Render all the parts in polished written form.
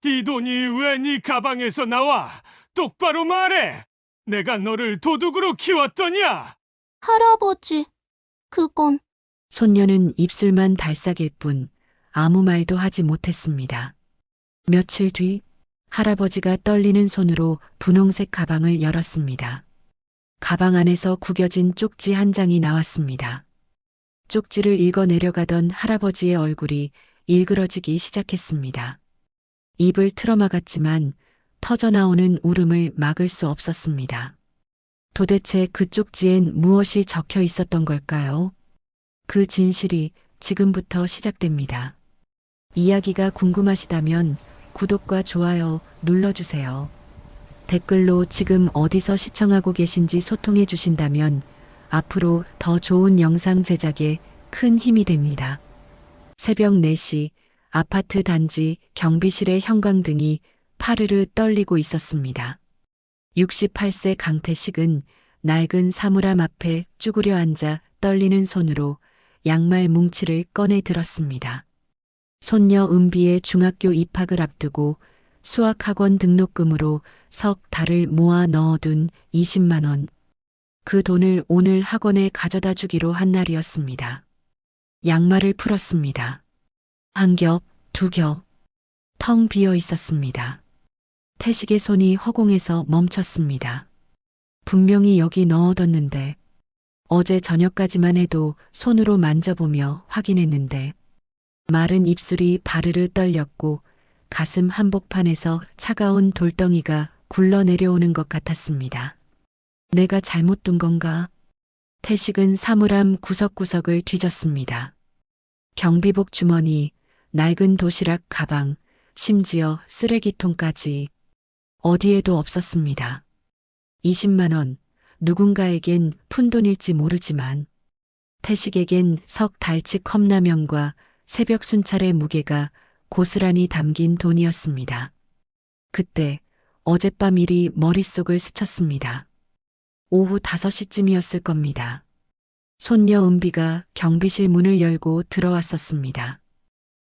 네 돈이 왜 네 가방에서 나와? 똑바로 말해! 내가 너를 도둑으로 키웠더냐? 할아버지, 그건 손녀는 입술만 달싹일 뿐 아무 말도 하지 못했습니다. 며칠 뒤 할아버지가 떨리는 손으로 분홍색 가방을 열었습니다. 가방 안에서 구겨진 쪽지 한 장이 나왔습니다. 쪽지를 읽어 내려가던 할아버지의 얼굴이 일그러지기 시작했습니다. 입을 틀어막았지만 터져나오는 울음을 막을 수 없었습니다. 도대체 그 쪽지엔 무엇이 적혀 있었던 걸까요? 그 진실이 지금부터 시작됩니다. 이야기가 궁금하시다면 구독과 좋아요 눌러주세요. 댓글로 지금 어디서 시청하고 계신지 소통해 주신다면 앞으로 더 좋은 영상 제작에 큰 힘이 됩니다. 새벽 4시 아파트 단지 경비실의 형광등이 파르르 떨리고 있었습니다. 68세 강태식은 낡은 사물함 앞에 쭈그려 앉아 떨리는 손으로 양말 뭉치를 꺼내 들었습니다. 손녀 은비의 중학교 입학을 앞두고 수학학원 등록금으로 석 달을 모아 넣어둔 20만 원. 그 돈을 오늘 학원에 가져다 주기로 한 날이었습니다. 양말을 풀었습니다. 한 겹, 두 겹, 텅 비어 있었습니다. 태식의 손이 허공에서 멈췄습니다. 분명히 여기 넣어뒀는데 어제 저녁까지만 해도 손으로 만져보며 확인했는데 마른 입술이 바르르 떨렸고 가슴 한복판에서 차가운 돌덩이가 굴러 내려오는 것 같았습니다. 내가 잘못 둔 건가? 태식은 사물함 구석구석을 뒤졌습니다. 경비복 주머니, 낡은 도시락 가방, 심지어 쓰레기통까지 어디에도 없었습니다. 20만 원, 누군가에겐 푼돈일지 모르지만 태식에겐 석 달치 컵라면과 새벽 순찰의 무게가 고스란히 담긴 돈이었습니다. 그때 어젯밤 일이 머릿속을 스쳤습니다. 오후 5시쯤이었을 겁니다. 손녀 은비가 경비실 문을 열고 들어왔었습니다.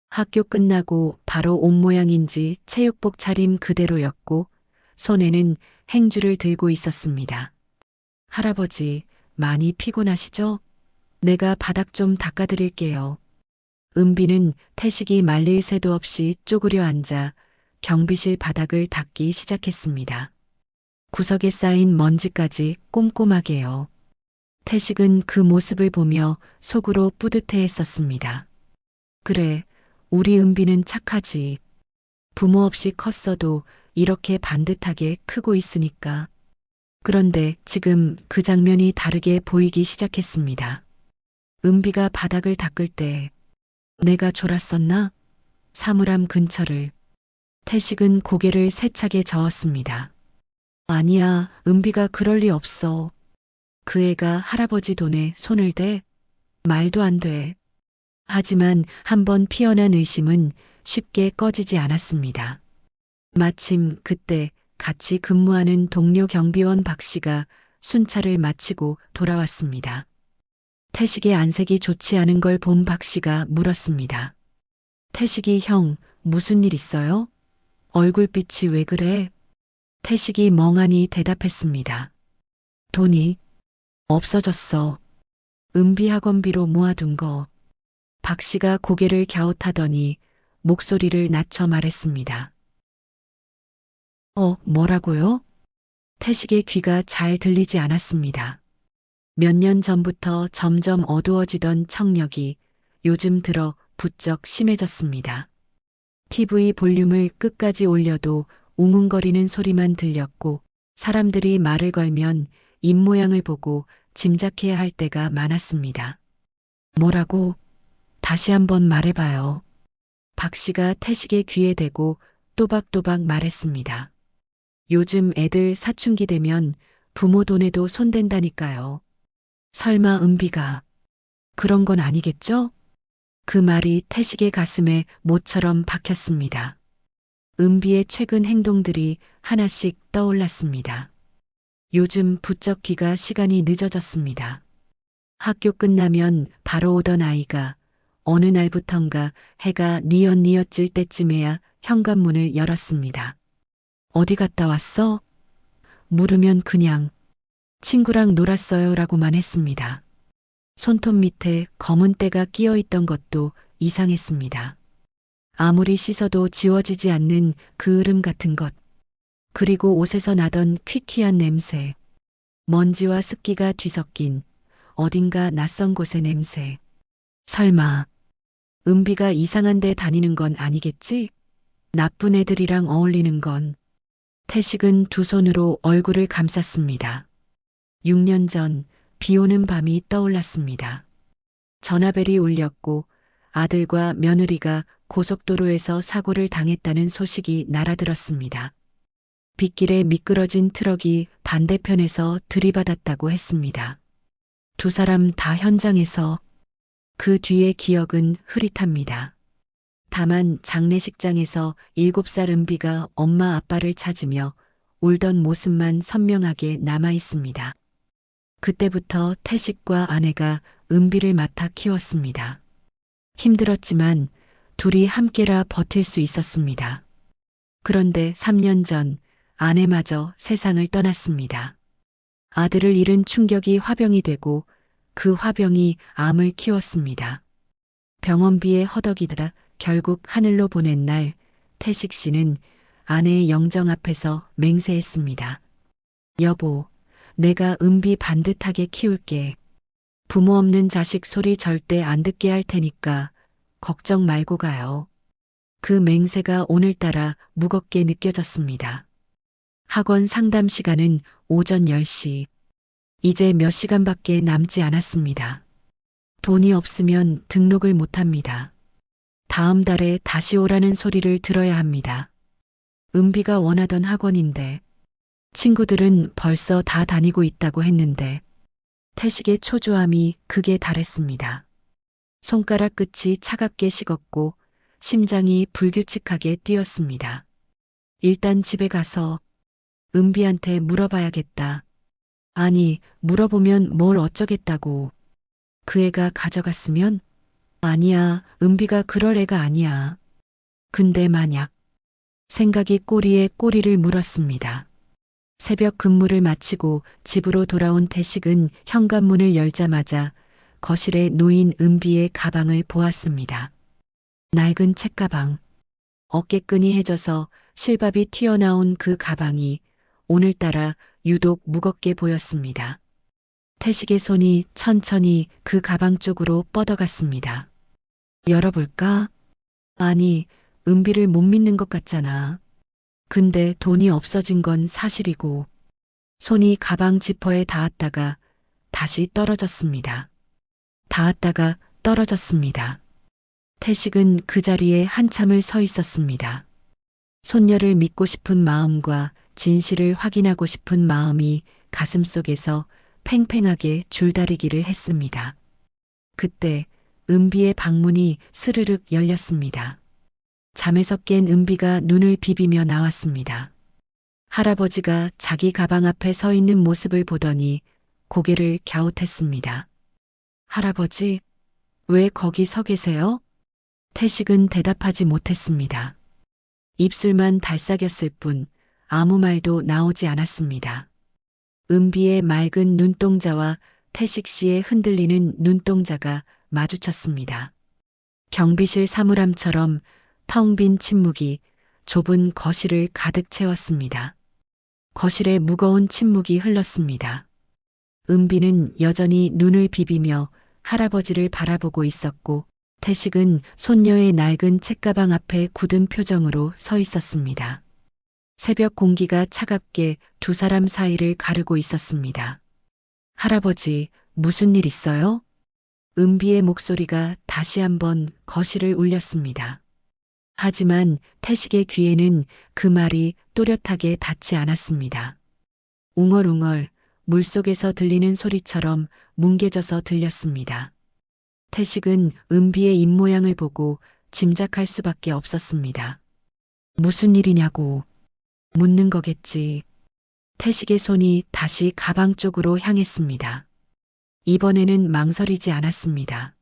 학교 끝나고 바로 온 모양인지 체육복 차림 그대로였고 손에는 행주를 들고 있었습니다. 할아버지, 많이 피곤하시죠? 내가 바닥 좀 닦아드릴게요. 은비는 태식이 말릴 새도 없이 쪼그려 앉아 경비실 바닥을 닦기 시작했습니다. 구석에 쌓인 먼지까지 꼼꼼하게요. 태식은 그 모습을 보며 속으로 뿌듯해 했었습니다. 그래, 우리 은비는 착하지. 부모 없이 컸어도 이렇게 반듯하게 크고 있으니까. 그런데 지금 그 장면이 다르게 보이기 시작했습니다. 은비가 바닥을 닦을 때 내가 졸았었나? 사물함 근처를. 태식은 고개를 세차게 저었습니다. 아니야, 은비가 그럴 리 없어. 그 애가 할아버지 돈에 손을 대? 말도 안 돼. 하지만 한번 피어난 의심은 쉽게 꺼지지 않았습니다. 마침 그때 같이 근무하는 동료 경비원 박 씨가 순찰을 마치고 돌아왔습니다. 태식의 안색이 좋지 않은 걸 본 박 씨가 물었습니다. 태식이 형, 무슨 일 있어요? 얼굴빛이 왜 그래? 태식이 멍하니 대답했습니다. 돈이 없어졌어. 은비 학원비로 모아둔 거. 박 씨가 고개를 갸웃하더니 목소리를 낮춰 말했습니다. 뭐라고요? 태식의 귀가 잘 들리지 않았습니다. 몇 년 전부터 점점 어두워지던 청력이 요즘 들어 부쩍 심해졌습니다. TV 볼륨을 끝까지 올려도 웅웅거리는 소리만 들렸고 사람들이 말을 걸면 입모양을 보고 짐작해야 할 때가 많았습니다. 뭐라고? 다시 한번 말해봐요. 박 씨가 태식의 귀에 대고 또박또박 말했습니다. 요즘 애들 사춘기 되면 부모 돈에도 손댄다니까요. 설마 은비가 그런 건 아니겠죠? 그 말이 태식의 가슴에 못처럼 박혔습니다. 은비의 최근 행동들이 하나씩 떠올랐습니다. 요즘 부쩍 귀가 시간이 늦어졌습니다. 학교 끝나면 바로 오던 아이가 어느 날부턴가 해가 뉘엿뉘엿질 때쯤에야 현관문을 열었습니다. 어디 갔다 왔어? 물으면 그냥 친구랑 놀았어요 라고만 했습니다. 손톱 밑에 검은 때가 끼어 있던 것도 이상했습니다. 아무리 씻어도 지워지지 않는 그 으름 같은 것. 그리고 옷에서 나던 퀴퀴한 냄새. 먼지와 습기가 뒤섞인 어딘가 낯선 곳의 냄새. 설마 은비가 이상한 데 다니는 건 아니겠지? 나쁜 애들이랑 어울리는 건. 태식은 두 손으로 얼굴을 감쌌습니다. 6년 전 비 오는 밤이 떠올랐습니다. 전화벨이 울렸고 아들과 며느리가 고속도로에서 사고를 당했다는 소식이 날아들었습니다. 빗길에 미끄러진 트럭이 반대편에서 들이받았다고 했습니다. 두 사람 다 현장에서. 그 뒤의 기억은 흐릿합니다. 다만 장례식장에서 7살 은비가 엄마 아빠를 찾으며 울던 모습만 선명하게 남아 있습니다. 그때부터 태식과 아내가 은비를 맡아 키웠습니다. 힘들었지만 둘이 함께라 버틸 수 있었습니다. 그런데 3년 전 아내마저 세상을 떠났습니다. 아들을 잃은 충격이 화병이 되고 그 화병이 암을 키웠습니다. 병원비에 허덕이다 결국 하늘로 보낸 날 태식 씨는 아내의 영정 앞에서 맹세했습니다. 여보, 내가 은비 반듯하게 키울게. 부모 없는 자식 소리 절대 안 듣게 할 테니까 걱정 말고 가요. 그 맹세가 오늘따라 무겁게 느껴졌습니다. 학원 상담 시간은 오전 10시. 이제 몇 시간밖에 남지 않았습니다. 돈이 없으면 등록을 못합니다. 다음 달에 다시 오라는 소리를 들어야 합니다. 은비가 원하던 학원인데 친구들은 벌써 다 다니고 있다고 했는데 태식의 초조함이 극에 달했습니다. 손가락 끝이 차갑게 식었고 심장이 불규칙하게 뛰었습니다. 일단 집에 가서 은비한테 물어봐야겠다. 아니, 물어보면 뭘 어쩌겠다고. 그 애가 가져갔으면? 아니야, 은비가 그럴 애가 아니야. 근데 만약. 생각이 꼬리에 꼬리를 물었습니다. 새벽 근무를 마치고 집으로 돌아온 태식은 현관문을 열자마자 거실에 놓인 은비의 가방을 보았습니다. 낡은 책가방. 어깨끈이 해져서 실밥이 튀어나온 그 가방이 오늘따라 유독 무겁게 보였습니다. 태식의 손이 천천히 그 가방 쪽으로 뻗어갔습니다. 열어볼까? 아니, 은비를 못 믿는 것 같잖아. 근데 돈이 없어진 건 사실이고 손이 가방 지퍼에 닿았다가 다시 떨어졌습니다. 닿았다가 떨어졌습니다. 태식은 그 자리에 한참을 서 있었습니다. 손녀를 믿고 싶은 마음과 진실을 확인하고 싶은 마음이 가슴속에서 팽팽하게 줄다리기를 했습니다. 그때 은비의 방문이 스르륵 열렸습니다. 잠에서 깬 은비가 눈을 비비며 나왔습니다. 할아버지가 자기 가방 앞에 서 있는 모습을 보더니 고개를 갸웃했습니다. 할아버지, 왜 거기 서 계세요? 태식은 대답하지 못했습니다. 입술만 달싹였을 뿐 아무 말도 나오지 않았습니다. 은비의 맑은 눈동자와 태식 씨의 흔들리는 눈동자가 마주쳤습니다. 경비실 사물함처럼 텅 빈 침묵이 좁은 거실을 가득 채웠습니다. 거실에 무거운 침묵이 흘렀습니다. 은비는 여전히 눈을 비비며 할아버지를 바라보고 있었고 태식은 손녀의 낡은 책가방 앞에 굳은 표정으로 서 있었습니다. 새벽 공기가 차갑게 두 사람 사이를 가르고 있었습니다. 할아버지, 무슨 일 있어요? 은비의 목소리가 다시 한번 거실을 울렸습니다. 하지만 태식의 귀에는 그 말이 또렷하게 닿지 않았습니다. 웅얼웅얼 물속에서 들리는 소리처럼 뭉개져서 들렸습니다. 태식은 은비의 입모양을 보고 짐작할 수밖에 없었습니다. 무슨 일이냐고 묻는 거겠지. 태식의 손이 다시 가방 쪽으로 향했습니다. 이번에는 망설이지 않았습니다.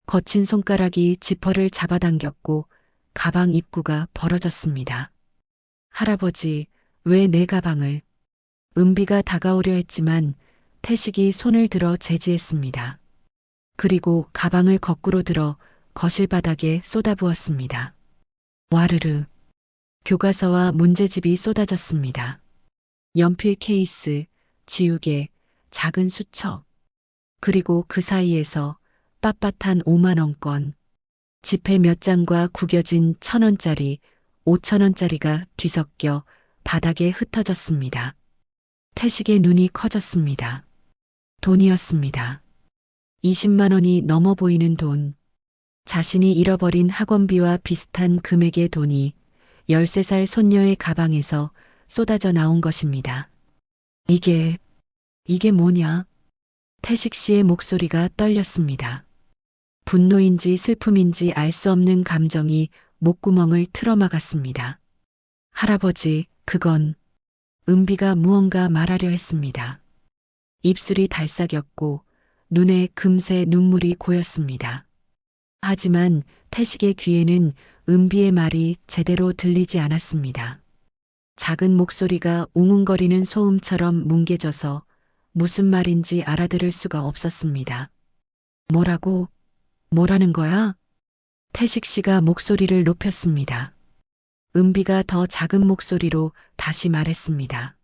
거친 손가락이 지퍼를 잡아당겼고 가방 입구가 벌어졌습니다. 할아버지, 왜 내 가방을? 은비가 다가오려 했지만 태식이 손을 들어 제지했습니다. 그리고 가방을 거꾸로 들어 거실 바닥에 쏟아부었습니다. 와르르. 교과서와 문제집이 쏟아졌습니다. 연필 케이스, 지우개, 작은 수첩. 그리고 그 사이에서 빳빳한 5만원권, 지폐 몇 장과 구겨진 1,000원짜리, 5,000원짜리가 뒤섞여 바닥에 흩어졌습니다. 태식의 눈이 커졌습니다. 돈이었습니다. 20만 원이 넘어 보이는 돈. 자신이 잃어버린 학원비와 비슷한 금액의 돈이 13살 손녀의 가방에서 쏟아져 나온 것입니다. 이게 뭐냐? 태식 씨의 목소리가 떨렸습니다. 분노인지 슬픔인지 알 수 없는 감정이 목구멍을 틀어막았습니다. 할아버지, 그건 은비가 무언가 말하려 했습니다. 입술이 달싹였고 눈에 금세 눈물이 고였습니다. 하지만 태식의 귀에는 은비의 말이 제대로 들리지 않았습니다. 작은 목소리가 웅웅거리는 소음처럼 뭉개져서 무슨 말인지 알아들을 수가 없었습니다. 뭐라는 거야? 태식 씨가 목소리를 높였습니다. 은비가 더 작은 목소리로 다시 말했습니다.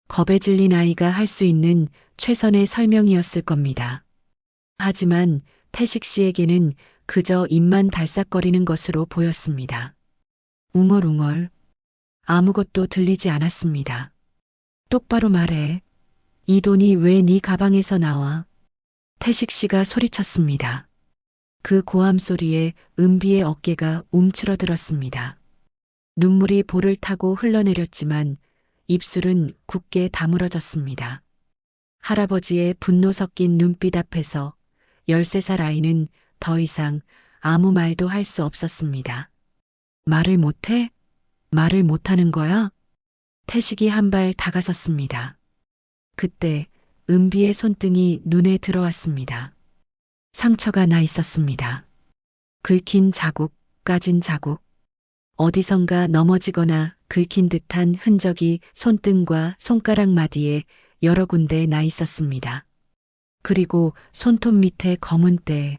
겁에 질린 아이가 할 수 있는 최선의 설명이었을 겁니다. 하지만 태식 씨에게는 그저 입만 달싹거리는 것으로 보였습니다. 웅얼웅얼. 아무것도 들리지 않았습니다. 똑바로 말해. 이 돈이 왜 네 가방에서 나와? 태식 씨가 소리쳤습니다. 그 고함 소리에 은비의 어깨가 움츠러들었습니다. 눈물이 볼을 타고 흘러내렸지만 입술은 굳게 다물어졌습니다. 할아버지의 분노 섞인 눈빛 앞에서 13살 아이는 더 이상 아무 말도 할 수 없었습니다. 말을 못해? 말을 못하는 거야? 태식이 한 발 다가섰습니다. 그때 은비의 손등이 눈에 들어왔습니다. 상처가 나 있었습니다. 긁힌 자국, 까진 자국. 어디선가 넘어지거나 긁힌 듯한 흔적이 손등과 손가락 마디에 여러 군데 나 있었습니다. 그리고 손톱 밑에 검은 때,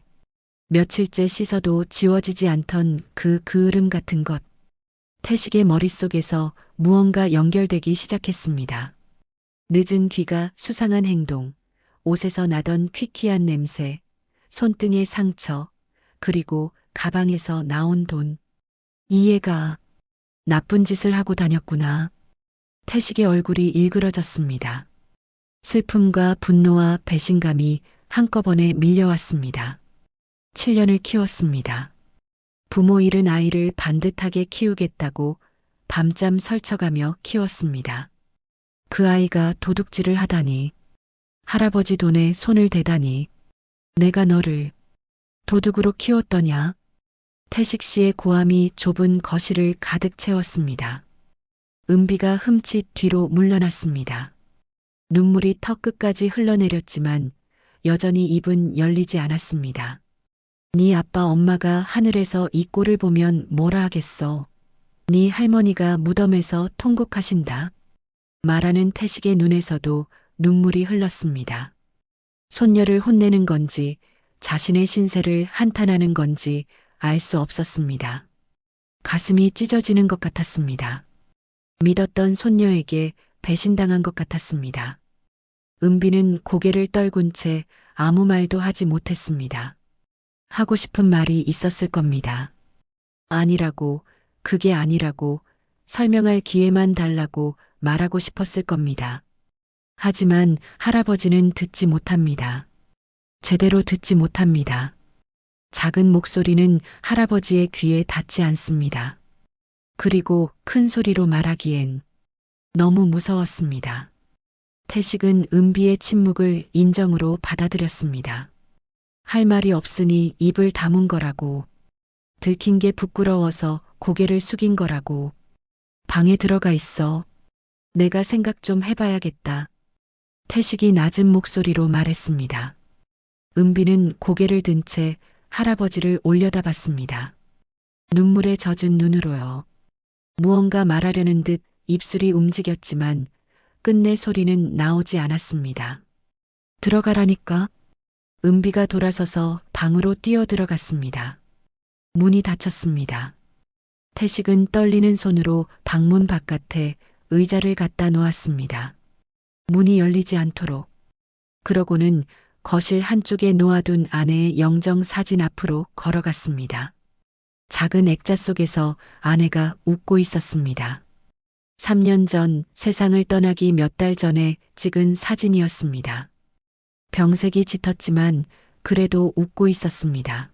며칠째 씻어도 지워지지 않던 그 그을음 같은 것. 태식의 머릿속에서 무언가 연결되기 시작했습니다. 늦은 귀가 수상한 행동, 옷에서 나던 퀴퀴한 냄새, 손등의 상처, 그리고 가방에서 나온 돈. 이 애가 나쁜 짓을 하고 다녔구나. 태식의 얼굴이 일그러졌습니다. 슬픔과 분노와 배신감이 한꺼번에 밀려왔습니다. 7년을 키웠습니다. 부모 잃은 아이를 반듯하게 키우겠다고 밤잠 설쳐가며 키웠습니다. 그 아이가 도둑질을 하다니, 할아버지 돈에 손을 대다니, 내가 너를 도둑으로 키웠더냐? 태식 씨의 고함이 좁은 거실을 가득 채웠습니다. 은비가 흠칫 뒤로 물러났습니다. 눈물이 턱 끝까지 흘러내렸지만 여전히 입은 열리지 않았습니다. 네 아빠 엄마가 하늘에서 이 꼴을 보면 뭐라 하겠어. 네 할머니가 무덤에서 통곡하신다. 말하는 태식의 눈에서도 눈물이 흘렀습니다. 손녀를 혼내는 건지 자신의 신세를 한탄하는 건지 알 수 없었습니다. 가슴이 찢어지는 것 같았습니다. 믿었던 손녀에게 배신당한 것 같았습니다. 은비는 고개를 떨군 채 아무 말도 하지 못했습니다. 하고 싶은 말이 있었을 겁니다. 아니라고, 그게 아니라고, 설명할 기회만 달라고 말하고 싶었을 겁니다. 하지만 할아버지는 듣지 못합니다. 제대로 듣지 못합니다. 작은 목소리는 할아버지의 귀에 닿지 않습니다. 그리고 큰 소리로 말하기엔 너무 무서웠습니다. 태식은 은비의 침묵을 인정으로 받아들였습니다. 할 말이 없으니 입을 다문 거라고, 들킨 게 부끄러워서 고개를 숙인 거라고, 방에 들어가 있어. 내가 생각 좀 해봐야겠다. 태식이 낮은 목소리로 말했습니다. 은비는 고개를 든 채 할아버지를 올려다봤습니다. 눈물에 젖은 눈으로요. 무언가 말하려는 듯 입술이 움직였지만 끝내 소리는 나오지 않았습니다. 들어가라니까. 은비가 돌아서서 방으로 뛰어들어갔습니다. 문이 닫혔습니다. 태식은 떨리는 손으로 방문 바깥에 의자를 갖다 놓았습니다. 문이 열리지 않도록. 그러고는 거실 한쪽에 놓아둔 아내의 영정 사진 앞으로 걸어갔습니다. 작은 액자 속에서 아내가 웃고 있었습니다. 3년 전 세상을 떠나기 몇 달 전에 찍은 사진이었습니다. 병색이 짙었지만 그래도 웃고 있었습니다.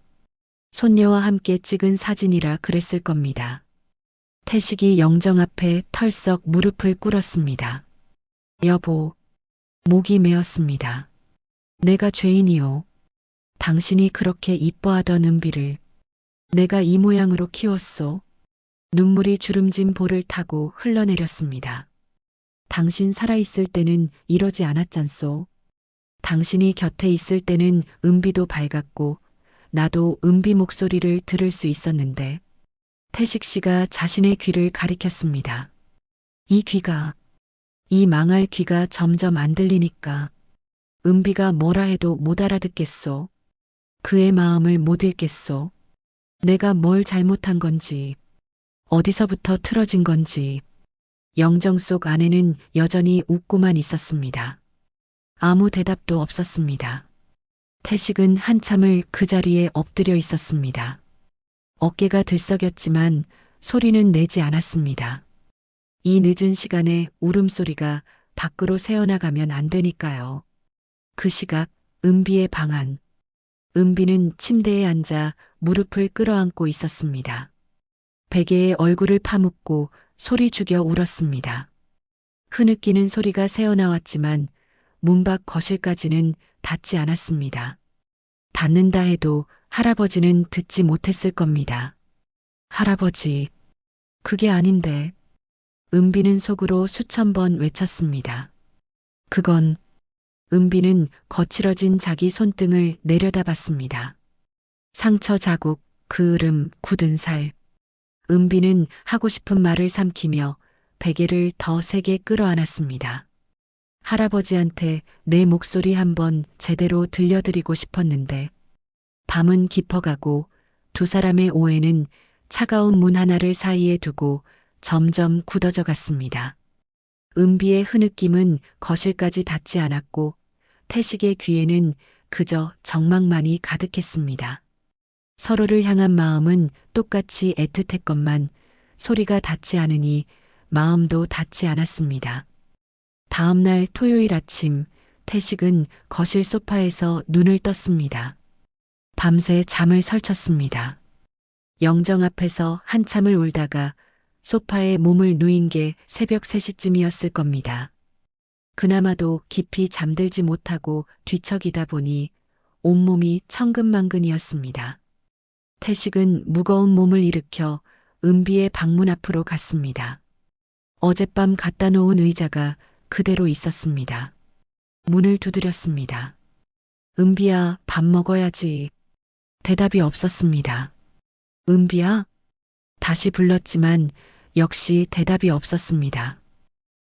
손녀와 함께 찍은 사진이라 그랬을 겁니다. 태식이 영정 앞에 털썩 무릎을 꿇었습니다. 여보, 목이 메었습니다. 내가 죄인이요. 당신이 그렇게 이뻐하던 은비를 내가 이 모양으로 키웠소. 눈물이 주름진 볼을 타고 흘러내렸습니다. 당신 살아있을 때는 이러지 않았잖소. 당신이 곁에 있을 때는 은비도 밝았고 나도 은비 목소리를 들을 수 있었는데. 태식 씨가 자신의 귀를 가리켰습니다. 이 귀가, 이 망할 귀가 점점 안 들리니까 은비가 뭐라 해도 못 알아듣겠소. 그의 마음을 못 읽겠소. 내가 뭘 잘못한 건지, 어디서부터 틀어진 건지. 영정 속 아내는 여전히 웃고만 있었습니다. 아무 대답도 없었습니다. 태식은 한참을 그 자리에 엎드려 있었습니다. 어깨가 들썩였지만 소리는 내지 않았습니다. 이 늦은 시간에 울음소리가 밖으로 새어나가면 안 되니까요. 그 시각 은비의 방 안. 은비는 침대에 앉아 무릎을 끌어안고 있었습니다. 베개에 얼굴을 파묻고 소리 죽여 울었습니다. 흐느끼는 소리가 새어나왔지만 문밖 거실까지는 닿지 않았습니다. 닿는다 해도 할아버지는 듣지 못했을 겁니다. 할아버지, 그게 아닌데. 은비는 속으로 수천 번 외쳤습니다. 그건. 은비는 거칠어진 자기 손등을 내려다봤습니다. 상처 자국, 그을음, 굳은 살. 은비는 하고 싶은 말을 삼키며 베개를 더 세게 끌어안았습니다. 할아버지한테 내 목소리 한번 제대로 들려드리고 싶었는데. 밤은 깊어가고 두 사람의 오해는 차가운 문 하나를 사이에 두고 점점 굳어져 갔습니다. 은비의 흐느낌은 거실까지 닿지 않았고 태식의 귀에는 그저 정막만이 가득했습니다. 서로를 향한 마음은 똑같이 애틋했건만 소리가 닿지 않으니 마음도 닿지 않았습니다. 다음 날 토요일 아침 태식은 거실 소파에서 눈을 떴습니다. 밤새 잠을 설쳤습니다. 영정 앞에서 한참을 울다가 소파에 몸을 누인 게 새벽 3시쯤이었을 겁니다. 그나마도 깊이 잠들지 못하고 뒤척이다 보니 온몸이 천근만근이었습니다. 태식은 무거운 몸을 일으켜 은비의 방문 앞으로 갔습니다. 어젯밤 갖다 놓은 의자가 그대로 있었습니다. 문을 두드렸습니다. 은비야, 밥 먹어야지. 대답이 없었습니다. 은비야? 다시 불렀지만 역시 대답이 없었습니다.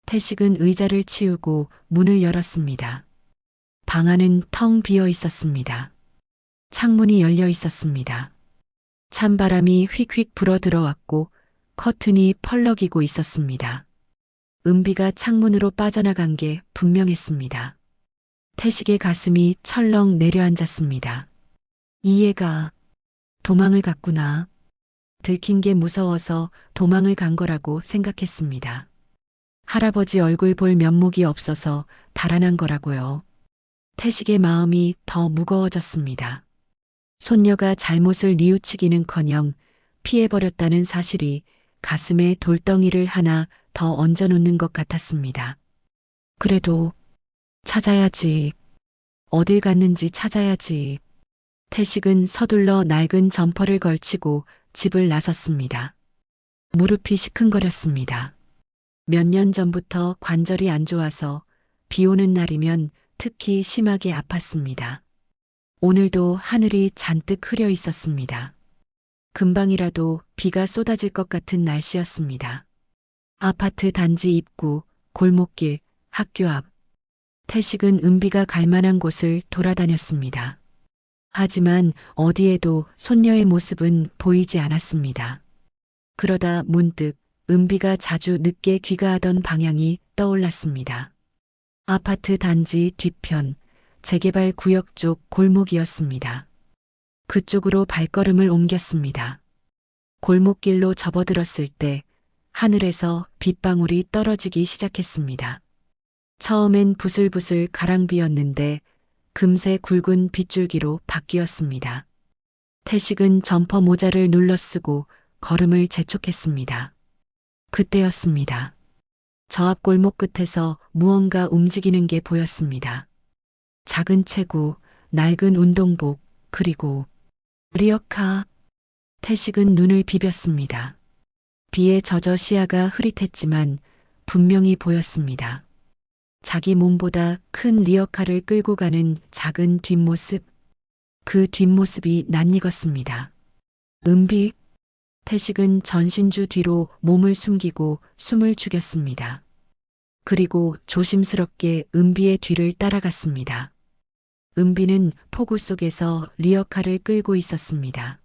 태식은 의자를 치우고 문을 열었습니다. 방 안은 텅 비어 있었습니다. 창문이 열려 있었습니다. 찬바람이 휙휙 불어 들어왔고 커튼이 펄럭이고 있었습니다. 은비가 창문으로 빠져나간 게 분명했습니다. 태식의 가슴이 철렁 내려앉았습니다. 이 애가 도망을 갔구나. 들킨 게 무서워서 도망을 간 거라고 생각했습니다. 할아버지 얼굴 볼 면목이 없어서 달아난 거라고요. 태식의 마음이 더 무거워졌습니다. 손녀가 잘못을 뉘우치기는커녕 피해버렸다는 사실이 가슴에 돌덩이를 하나 더 얹어놓는 것 같았습니다. 그래도 찾아야지. 어딜 갔는지 찾아야지. 태식은 서둘러 낡은 점퍼를 걸치고 집을 나섰습니다. 무릎이 시큰거렸습니다. 몇 년 전부터 관절이 안 좋아서 비 오는 날이면 특히 심하게 아팠습니다. 오늘도 하늘이 잔뜩 흐려 있었습니다. 금방이라도 비가 쏟아질 것 같은 날씨였습니다. 아파트 단지 입구, 골목길, 학교 앞. 태식은 은비가 갈 만한 곳을 돌아다녔습니다. 하지만 어디에도 손녀의 모습은 보이지 않았습니다. 그러다 문득 은비가 자주 늦게 귀가하던 방향이 떠올랐습니다. 아파트 단지 뒤편, 재개발 구역 쪽 골목이었습니다. 그쪽으로 발걸음을 옮겼습니다. 골목길로 접어들었을 때 하늘에서 빗방울이 떨어지기 시작했습니다. 처음엔 부슬부슬 가랑비였는데 금세 굵은 빗줄기로 바뀌었습니다. 태식은 점퍼 모자를 눌러 쓰고 걸음을 재촉했습니다. 그때였습니다. 저 앞 골목 끝에서 무언가 움직이는 게 보였습니다. 작은 체구, 낡은 운동복, 그리고 리어카. 태식은 눈을 비볐습니다. 비에 젖어 시야가 흐릿했지만 분명히 보였습니다. 자기 몸보다 큰 리어카를 끌고 가는 작은 뒷모습. 그 뒷모습이 낯익었습니다. 은비. 태식은 전신주 뒤로 몸을 숨기고 숨을 죽였습니다. 그리고 조심스럽게 은비의 뒤를 따라갔습니다. 은비는 폭우 속에서 리어카를 끌고 있었습니다.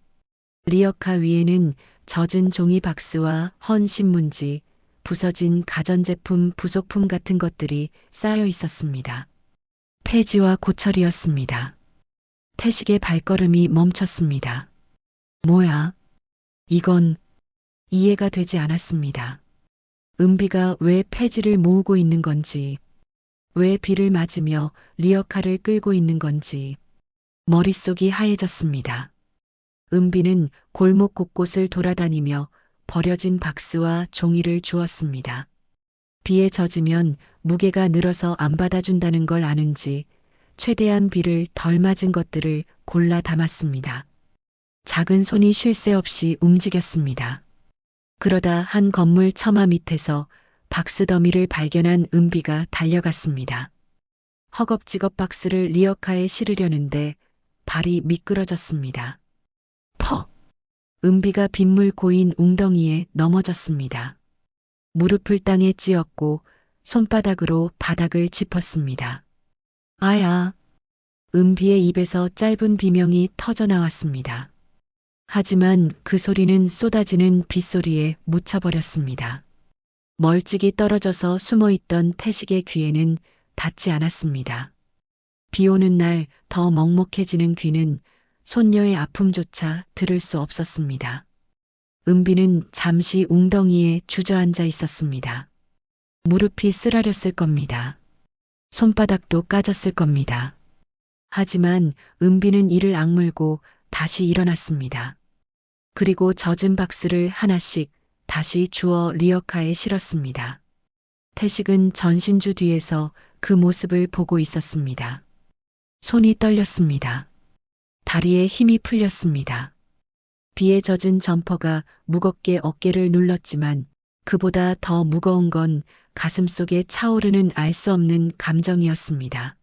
리어카 위에는 젖은 종이 박스와 헌 신문지, 부서진 가전제품 부속품 같은 것들이 쌓여 있었습니다. 폐지와 고철이었습니다. 태식의 발걸음이 멈췄습니다. 뭐야? 이건 이해가 되지 않았습니다. 은비가 왜 폐지를 모으고 있는 건지, 왜 비를 맞으며 리어카를 끌고 있는 건지, 머릿속이 하얘졌습니다. 은비는 골목 곳곳을 돌아다니며 버려진 박스와 종이를 주웠습니다. 비에 젖으면 무게가 늘어서 안 받아준다는 걸 아는지 최대한 비를 덜 맞은 것들을 골라 담았습니다. 작은 손이 쉴 새 없이 움직였습니다. 그러다 한 건물 처마 밑에서 박스 더미를 발견한 은비가 달려갔습니다. 허겁지겁 박스를 리어카에 실으려는데 발이 미끄러졌습니다. 퍽! 은비가 빗물 고인 웅덩이에 넘어졌습니다. 무릎을 땅에 찧었고 손바닥으로 바닥을 짚었습니다. 아야! 은비의 입에서 짧은 비명이 터져 나왔습니다. 하지만 그 소리는 쏟아지는 빗소리에 묻혀버렸습니다. 멀찍이 떨어져서 숨어있던 태식의 귀에는 닿지 않았습니다. 비 오는 날 더 먹먹해지는 귀는 손녀의 아픔조차 들을 수 없었습니다. 은비는 잠시 웅덩이에 주저앉아 있었습니다. 무릎이 쓰라렸을 겁니다. 손바닥도 까졌을 겁니다. 하지만 은비는 이를 악물고 다시 일어났습니다. 그리고 젖은 박스를 하나씩 다시 주워 리어카에 실었습니다. 태식은 전신주 뒤에서 그 모습을 보고 있었습니다. 손이 떨렸습니다. 다리에 힘이 풀렸습니다. 비에 젖은 점퍼가 무겁게 어깨를 눌렀지만 그보다 더 무거운 건 가슴속에 차오르는 알 수 없는 감정이었습니다.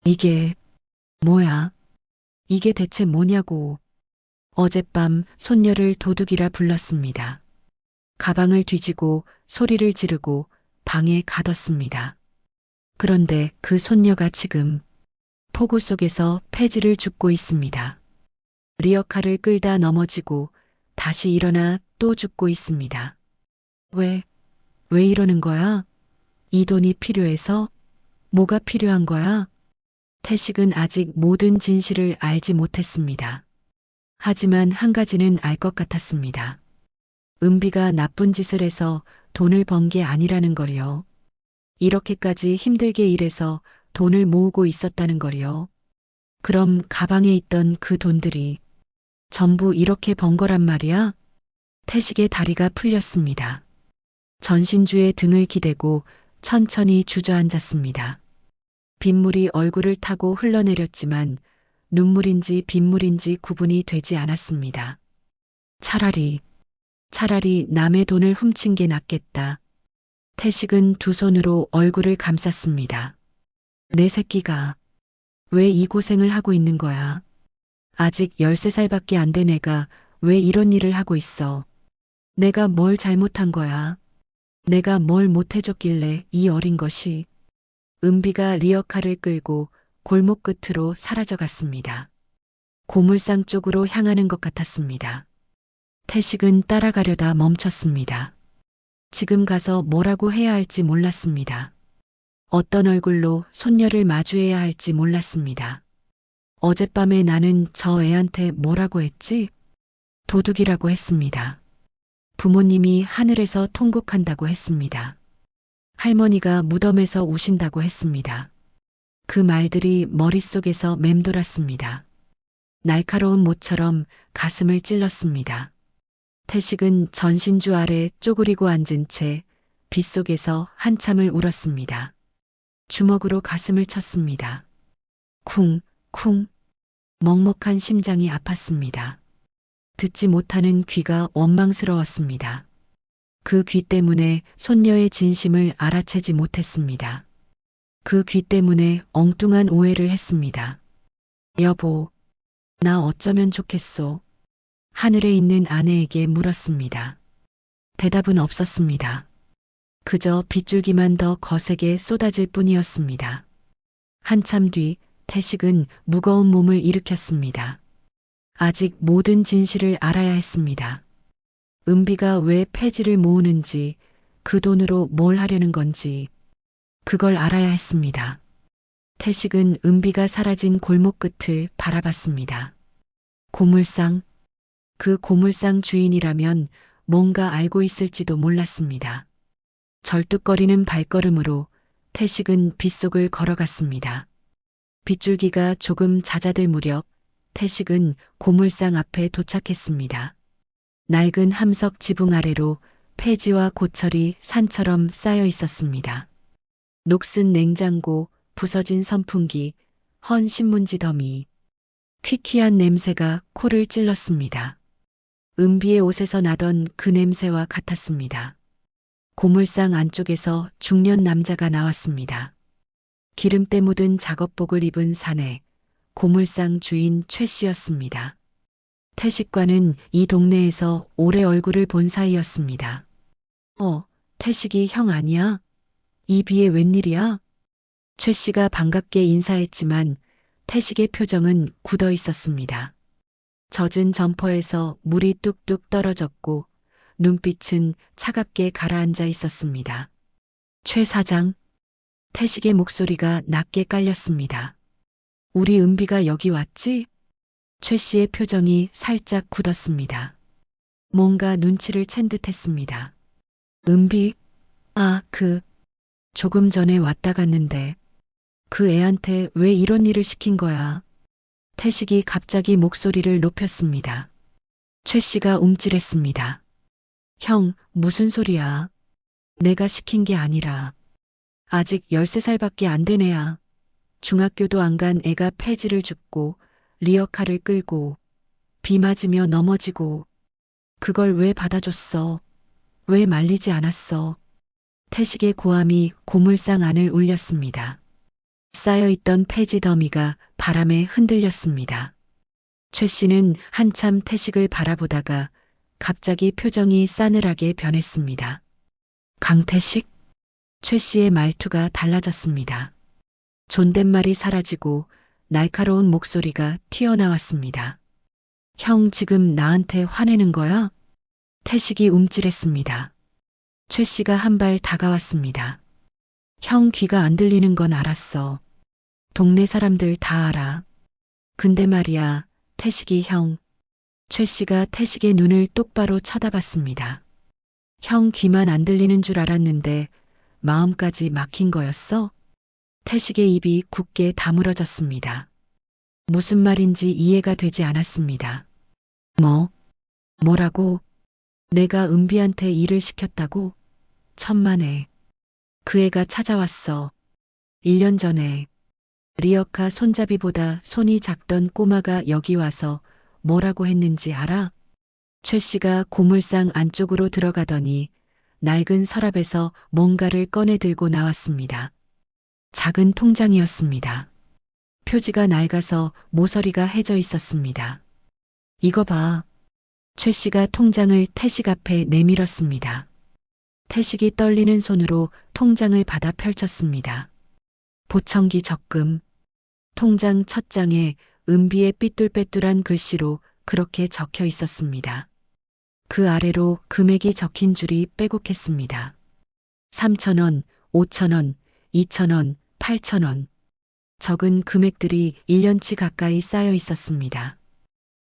이게 뭐야? 이게 대체 뭐냐고. 어젯밤 손녀를 도둑이라 불렀습니다. 가방을 뒤지고 소리를 지르고 방에 가뒀습니다. 그런데 그 손녀가 지금 폭우 속에서 폐지를 줍고 있습니다. 리어카를 끌다 넘어지고 다시 일어나 또 죽고 있습니다. 왜 이러는 거야? 이 돈이 필요해서? 뭐가 필요한 거야? 태식은 아직 모든 진실을 알지 못했습니다. 하지만 한 가지는 알 것 같았습니다. 은비가 나쁜 짓을 해서 돈을 번 게 아니라는 걸요. 이렇게까지 힘들게 일해서 돈을 모으고 있었다는 걸요. 그럼 가방에 있던 그 돈들이 전부 이렇게 번 거란 말이야? 태식의 다리가 풀렸습니다. 전신주에 등을 기대고 천천히 주저앉았습니다. 빗물이 얼굴을 타고 흘러내렸지만 눈물인지 빗물인지 구분이 되지 않았습니다. 차라리 남의 돈을 훔친 게 낫겠다. 태식은 두 손으로 얼굴을 감쌌습니다. 내 새끼가 왜 이 고생을 하고 있는 거야? 아직 13살밖에 안 된 애가 왜 이런 일을 하고 있어? 내가 뭘 잘못한 거야? 내가 뭘 못해줬길래 이 어린 것이? 은비가 리어카를 끌고 골목 끝으로 사라져 갔습니다. 고물상 쪽으로 향하는 것 같았습니다. 태식은 따라가려다 멈췄습니다. 지금 가서 뭐라고 해야 할지 몰랐습니다. 어떤 얼굴로 손녀를 마주해야 할지 몰랐습니다. 어젯밤에 나는 저 애한테 뭐라고 했지? 도둑이라고 했습니다. 부모님이 하늘에서 통곡한다고 했습니다. 할머니가 무덤에서 우신다고 했습니다. 그 말들이 머릿속에서 맴돌았습니다. 날카로운 모처럼 가슴을 찔렀습니다. 태식은 전신주 아래 쪼그리고 앉은 채 빗속에서 한참을 울었습니다. 주먹으로 가슴을 쳤습니다. 쿵, 쿵. 먹먹한 심장이 아팠습니다. 듣지 못하는 귀가 원망스러웠습니다. 그 귀 때문에 손녀의 진심을 알아채지 못했습니다. 그 귀 때문에 엉뚱한 오해를 했습니다. 여보, 나 어쩌면 좋겠소? 하늘에 있는 아내에게 물었습니다. 대답은 없었습니다. 그저 빗줄기만 더 거세게 쏟아질 뿐이었습니다. 한참 뒤 태식은 무거운 몸을 일으켰습니다. 아직 모든 진실을 알아야 했습니다. 은비가 왜 폐지를 모으는지, 그 돈으로 뭘 하려는 건지, 그걸 알아야 했습니다. 태식은 은비가 사라진 골목 끝을 바라봤습니다. 고물상, 그 고물상 주인이라면 뭔가 알고 있을지도 몰랐습니다. 절뚝거리는 발걸음으로 태식은 빗속을 걸어갔습니다. 빗줄기가 조금 잦아들 무렵 태식은 고물상 앞에 도착했습니다. 낡은 함석 지붕 아래로 폐지와 고철이 산처럼 쌓여 있었습니다. 녹슨 냉장고, 부서진 선풍기, 헌 신문지 더미, 퀴퀴한 냄새가 코를 찔렀습니다. 은비의 옷에서 나던 그 냄새와 같았습니다. 고물상 안쪽에서 중년 남자가 나왔습니다. 기름때 묻은 작업복을 입은 사내, 고물상 주인 최 씨였습니다. 태식과는 이 동네에서 오래 얼굴을 본 사이였습니다. 태식이 형 아니야? 이 비에 웬일이야? 최 씨가 반갑게 인사했지만 태식의 표정은 굳어 있었습니다. 젖은 점퍼에서 물이 뚝뚝 떨어졌고 눈빛은 차갑게 가라앉아 있었습니다. 최 사장, 태식의 목소리가 낮게 깔렸습니다. 우리 은비가 여기 왔지? 최 씨의 표정이 살짝 굳었습니다. 뭔가 눈치를 챈 듯했습니다. 은비? 조금 전에 왔다 갔는데 그 애한테 왜 이런 일을 시킨 거야? 태식이 갑자기 목소리를 높였습니다. 최 씨가 움찔했습니다. 형, 무슨 소리야? 내가 시킨 게 아니라 아직 13살밖에 안 된 애야. 중학교도 안 간 애가 폐지를 줍고 리어카를 끌고 비 맞으며 넘어지고 그걸 왜 받아줬어? 왜 말리지 않았어? 태식의 고함이 고물상 안을 울렸습니다. 쌓여있던 폐지 더미가 바람에 흔들렸습니다. 최 씨는 한참 태식을 바라보다가 갑자기 표정이 싸늘하게 변했습니다. 강태식? 최 씨의 말투가 달라졌습니다. 존댓말이 사라지고 날카로운 목소리가 튀어나왔습니다. 형 지금 나한테 화내는 거야? 태식이 움찔했습니다. 최 씨가 한 발 다가왔습니다. 형 귀가 안 들리는 건 알았어. 동네 사람들 다 알아. 근데 말이야, 태식이 형. 최 씨가 태식의 눈을 똑바로 쳐다봤습니다. 형 귀만 안 들리는 줄 알았는데 마음까지 막힌 거였어? 태식의 입이 굳게 다물어졌습니다. 무슨 말인지 이해가 되지 않았습니다. 뭐라고? 내가 은비한테 일을 시켰다고? 천만에. 그 애가 찾아왔어. 1년 전에. 리어카 손잡이보다 손이 작던 꼬마가 여기 와서 뭐라고 했는지 알아? 최 씨가 고물상 안쪽으로 들어가더니 낡은 서랍에서 뭔가를 꺼내 들고 나왔습니다. 작은 통장이었습니다. 표지가 낡아서 모서리가 해져 있었습니다. 이거 봐. 최 씨가 통장을 태식 앞에 내밀었습니다. 태식이 떨리는 손으로 통장을 받아 펼쳤습니다. 보청기 적금. 통장 첫 장에 은비의 삐뚤빼뚤한 글씨로 그렇게 적혀 있었습니다. 그 아래로 금액이 적힌 줄이 빼곡했습니다. 3,000원, 5,000원, 2,000원, 8,000원. 적은 금액들이 1년치 가까이 쌓여 있었습니다.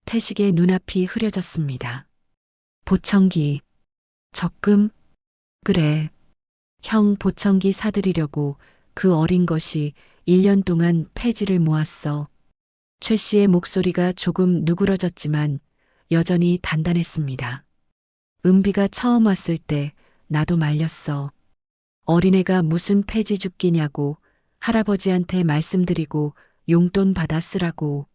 태식의 눈앞이 흐려졌습니다. 보청기, 적금? 그래. 형 보청기 사들이려고 그 어린 것이 1년 동안 폐지를 모았어. 최 씨의 목소리가 조금 누그러졌지만 여전히 단단했습니다. 은비가 처음 왔을 때 나도 말렸어. 어린애가 무슨 폐지 줍기냐고 할아버지한테 말씀드리고 용돈 받아 쓰라고.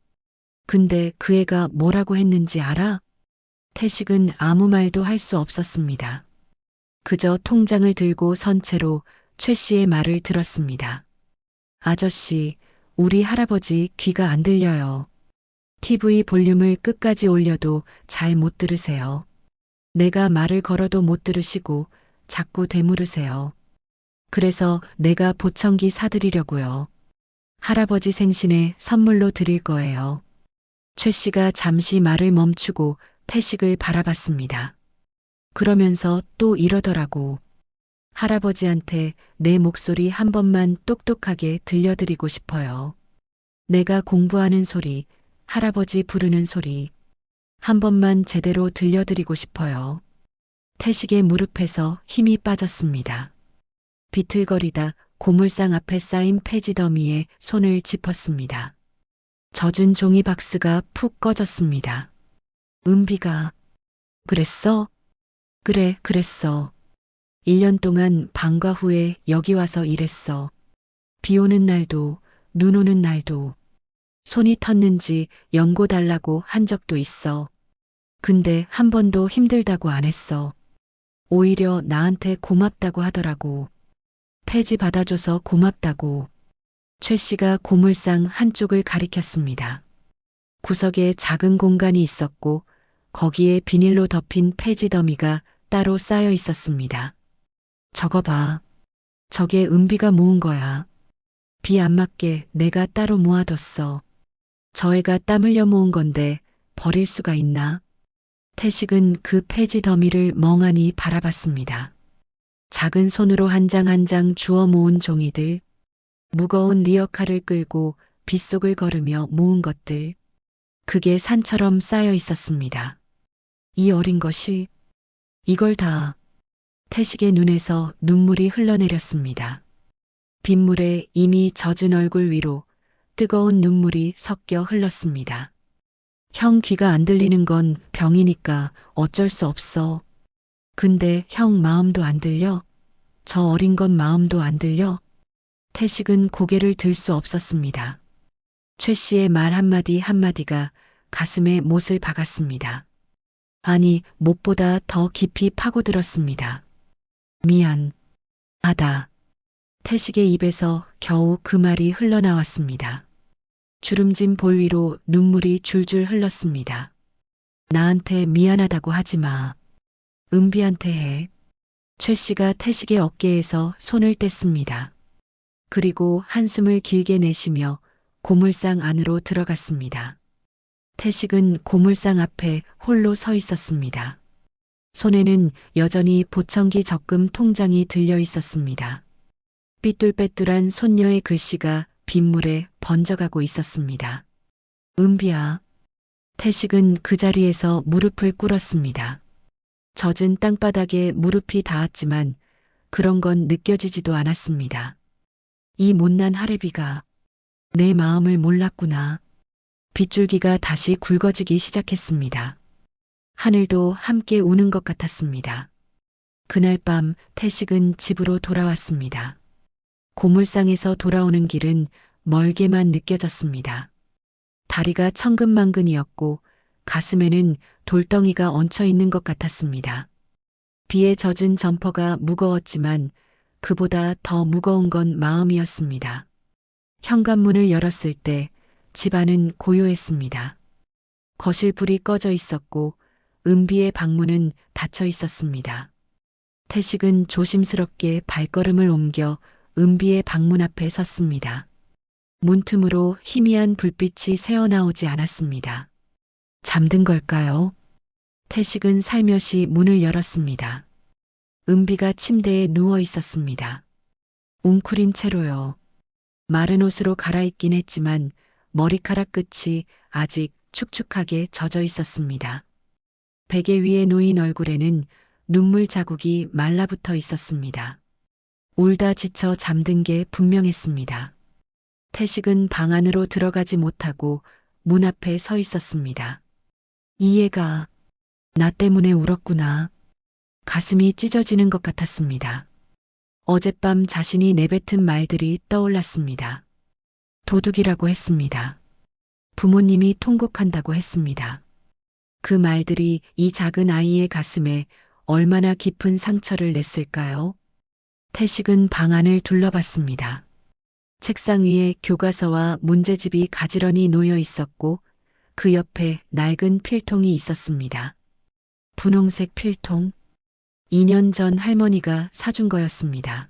근데 그 애가 뭐라고 했는지 알아? 태식은 아무 말도 할 수 없었습니다. 그저 통장을 들고 선 채로 최 씨의 말을 들었습니다. 아저씨, 우리 할아버지 귀가 안 들려요. TV 볼륨을 끝까지 올려도 잘 못 들으세요. 내가 말을 걸어도 못 들으시고 자꾸 되물으세요. 그래서 내가 보청기 사드리려고요. 할아버지 생신에 선물로 드릴 거예요. 최 씨가 잠시 말을 멈추고 태식을 바라봤습니다. 그러면서 또 이러더라고. 할아버지한테 내 목소리 한 번만 똑똑하게 들려드리고 싶어요. 내가 공부하는 소리, 할아버지 부르는 소리, 한 번만 제대로 들려드리고 싶어요. 태식의 무릎에서 힘이 빠졌습니다. 비틀거리다 고물상 앞에 쌓인 폐지 더미에 손을 짚었습니다. 젖은 종이 박스가 푹 꺼졌습니다. 은비가, 그랬어? 그래, 그랬어. 1년 동안 방과 후에 여기 와서 일했어. 비 오는 날도, 눈 오는 날도. 손이 텄는지 연고 달라고 한 적도 있어. 근데 한 번도 힘들다고 안 했어. 오히려 나한테 고맙다고 하더라고. 폐지 받아줘서 고맙다고. 최 씨가 고물상 한쪽을 가리켰습니다. 구석에 작은 공간이 있었고 거기에 비닐로 덮인 폐지 더미가 따로 쌓여 있었습니다. 저거 봐. 저게 은비가 모은 거야. 비 안 맞게 내가 따로 모아뒀어. 저 애가 땀 흘려 모은 건데 버릴 수가 있나? 태식은 그 폐지 더미를 멍하니 바라봤습니다. 작은 손으로 한 장 한 장 주워 모은 종이들, 무거운 리어카를 끌고 빗속을 걸으며 모은 것들, 그게 산처럼 쌓여 있었습니다. 이 어린 것이, 이걸 다. 태식의 눈에서 눈물이 흘러내렸습니다. 빗물에 이미 젖은 얼굴 위로 뜨거운 눈물이 섞여 흘렀습니다. 형 귀가 안 들리는 건 병이니까 어쩔 수 없어. 근데 형 마음도 안 들려? 저 어린 것 마음도 안 들려? 태식은 고개를 들 수 없었습니다. 최 씨의 말 한마디 한마디가 가슴에 못을 박았습니다. 아니, 못보다 더 깊이 파고들었습니다. 미안. 하다. 태식의 입에서 겨우 그 말이 흘러나왔습니다. 주름진 볼 위로 눈물이 줄줄 흘렀습니다. 나한테 미안하다고 하지 마. 은비한테 해. 최 씨가 태식의 어깨에서 손을 뗐습니다. 그리고 한숨을 길게 내쉬며 고물상 안으로 들어갔습니다. 태식은 고물상 앞에 홀로 서 있었습니다. 손에는 여전히 보청기 적금 통장이 들려 있었습니다. 삐뚤빼뚤한 손녀의 글씨가 빗물에 번져가고 있었습니다. 은비야. 태식은 그 자리에서 무릎을 꿇었습니다. 젖은 땅바닥에 무릎이 닿았지만 그런 건 느껴지지도 않았습니다. 이 못난 할애비가 내 마음을 몰랐구나. 빗줄기가 다시 굵어지기 시작했습니다. 하늘도 함께 우는 것 같았습니다. 그날 밤 태식은 집으로 돌아왔습니다. 고물상에서 돌아오는 길은 멀게만 느껴졌습니다. 다리가 천근만근이었고 가슴에는 돌덩이가 얹혀 있는 것 같았습니다. 비에 젖은 점퍼가 무거웠지만 그보다 더 무거운 건 마음이었습니다. 현관문을 열었을 때 집안은 고요했습니다. 거실 불이 꺼져 있었고 은비의 방문은 닫혀 있었습니다. 태식은 조심스럽게 발걸음을 옮겨 은비의 방문 앞에 섰습니다. 문틈으로 희미한 불빛이 새어나오지 않았습니다. 잠든 걸까요? 태식은 살며시 문을 열었습니다. 은비가 침대에 누워 있었습니다. 웅크린 채로요. 마른 옷으로 갈아입긴 했지만 머리카락 끝이 아직 축축하게 젖어 있었습니다. 베개 위에 놓인 얼굴에는 눈물 자국이 말라붙어 있었습니다. 울다 지쳐 잠든 게 분명했습니다. 태식은 방 안으로 들어가지 못하고 문 앞에 서 있었습니다. 이 애가 나 때문에 울었구나. 가슴이 찢어지는 것 같았습니다. 어젯밤 자신이 내뱉은 말들이 떠올랐습니다. 도둑이라고 했습니다. 부모님이 통곡한다고 했습니다. 그 말들이 이 작은 아이의 가슴에 얼마나 깊은 상처를 냈을까요? 태식은 방 안을 둘러봤습니다. 책상 위에 교과서와 문제집이 가지런히 놓여 있었고 그 옆에 낡은 필통이 있었습니다. 분홍색 필통. 2년 전 할머니가 사준 거였습니다.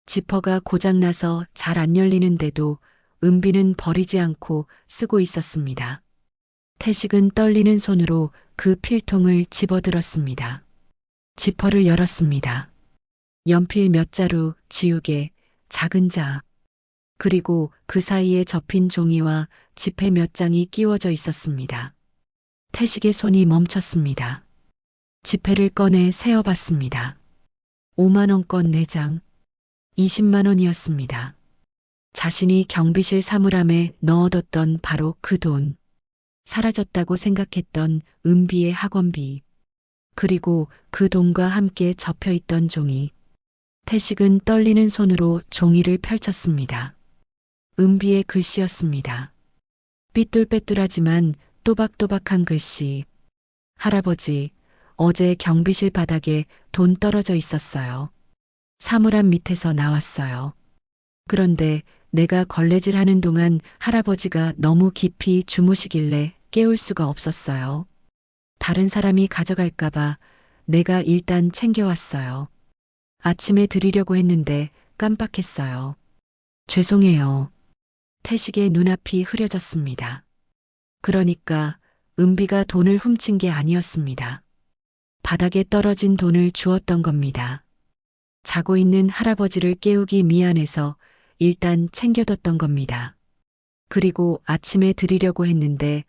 지퍼가 고장나서 잘 안 열리는데도 은비는 버리지 않고 쓰고 있었습니다. 태식은 떨리는 손으로 그 필통을 집어들었습니다. 지퍼를 열었습니다. 연필 몇 자루, 지우개, 작은 자, 그리고 그 사이에 접힌 종이와 지폐 몇 장이 끼워져 있었습니다. 태식의 손이 멈췄습니다. 지폐를 꺼내 세어봤습니다. 5만 원권 4장, 20만 원이었습니다. 자신이 경비실 사물함에 넣어뒀던 바로 그 돈. 사라졌다고 생각했던 은비의 학원비. 그리고 그 돈과 함께 접혀있던 종이. 태식은 떨리는 손으로 종이를 펼쳤습니다. 은비의 글씨였습니다. 삐뚤빼뚤하지만 또박또박한 글씨. 할아버지, 어제 경비실 바닥에 돈 떨어져 있었어요. 사물함 밑에서 나왔어요. 그런데 내가 걸레질 하는 동안 할아버지가 너무 깊이 주무시길래 깨울 수가 없었어요. 다른 사람이 가져갈까봐 내가 일단 챙겨왔어요. 아침에 드리려고 했는데 깜빡했어요. 죄송해요. 태식의 눈앞이 흐려졌습니다. 그러니까 은비가 돈을 훔친 게 아니었습니다. 바닥에 떨어진 돈을 주었던 겁니다. 자고 있는 할아버지를 깨우기 미안해서 일단 챙겨뒀던 겁니다. 그리고 아침에 드리려고 했는데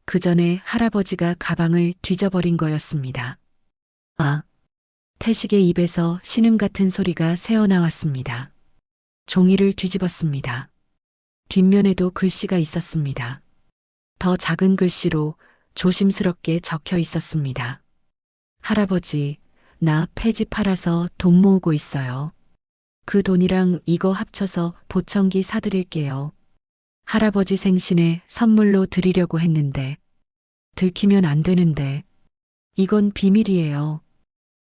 그 전에 할아버지가 가방을 뒤져버린 거였습니다. 아! 태식의 입에서 신음 같은 소리가 새어나왔습니다. 종이를 뒤집었습니다. 뒷면에도 글씨가 있었습니다. 더 작은 글씨로 조심스럽게 적혀 있었습니다. 할아버지, 나 폐지 팔아서 돈 모으고 있어요. 그 돈이랑 이거 합쳐서 보청기 사드릴게요. 할아버지 생신에 선물로 드리려고 했는데 들키면 안 되는데 이건 비밀이에요.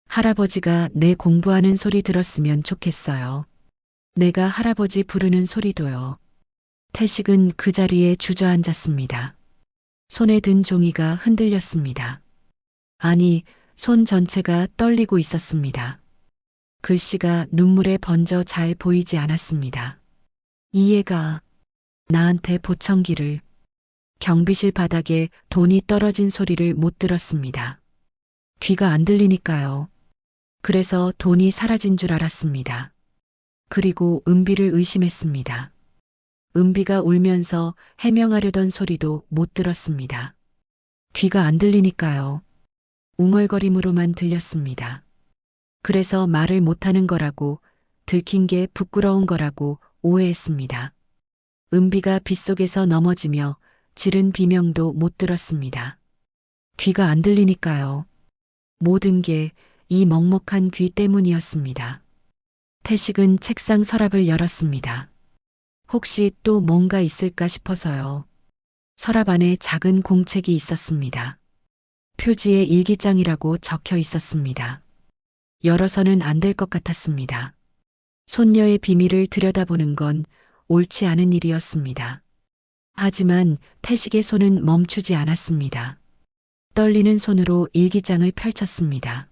할아버지가 내 공부하는 소리 들었으면 좋겠어요. 내가 할아버지 부르는 소리도요. 태식은 그 자리에 주저앉았습니다. 손에 든 종이가 흔들렸습니다. 아니, 손 전체가 떨리고 있었습니다. 글씨가 눈물에 번져 잘 보이지 않았습니다. 이 애가 나한테 보청기를. 경비실 바닥에 돈이 떨어진 소리를 못 들었습니다. 귀가 안 들리니까요. 그래서 돈이 사라진 줄 알았습니다. 그리고 은비를 의심했습니다. 은비가 울면서 해명하려던 소리도 못 들었습니다. 귀가 안 들리니까요. 웅얼거림으로만 들렸습니다. 그래서 말을 못하는 거라고, 들킨 게 부끄러운 거라고 오해했습니다. 은비가 빗속에서 넘어지며 지른 비명도 못 들었습니다. 귀가 안 들리니까요. 모든 게 이 먹먹한 귀 때문이었습니다. 태식은 책상 서랍을 열었습니다. 혹시 또 뭔가 있을까 싶어서요. 서랍 안에 작은 공책이 있었습니다. 표지에 일기장이라고 적혀 있었습니다. 열어서는 안 될 것 같았습니다. 손녀의 비밀을 들여다보는 건 옳지 않은 일이었습니다. 하지만 태식의 손은 멈추지 않았습니다. 떨리는 손으로 일기장을 펼쳤습니다.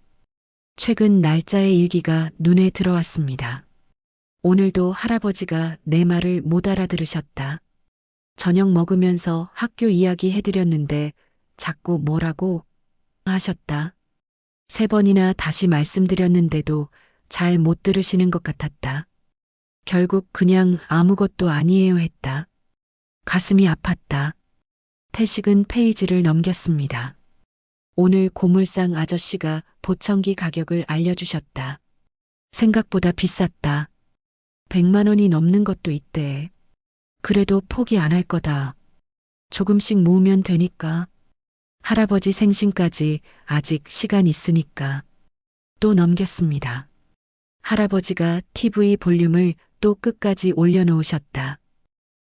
최근 날짜의 일기가 눈에 들어왔습니다. 오늘도 할아버지가 내 말을 못 알아들으셨다. 저녁 먹으면서 학교 이야기 해드렸는데 자꾸 뭐라고 하셨다. 3번이나 다시 말씀드렸는데도 잘 못 들으시는 것 같았다. 결국 그냥 아무것도 아니에요 했다. 가슴이 아팠다. 태식은 페이지를 넘겼습니다. 오늘 고물상 아저씨가 보청기 가격을 알려주셨다. 생각보다 비쌌다. 100만 원이 넘는 것도 있대. 그래도 포기 안 할 거다. 조금씩 모으면 되니까. 할아버지 생신까지 아직 시간 있으니까. 또 넘겼습니다. 할아버지가 TV 볼륨을 또 끝까지 올려놓으셨다.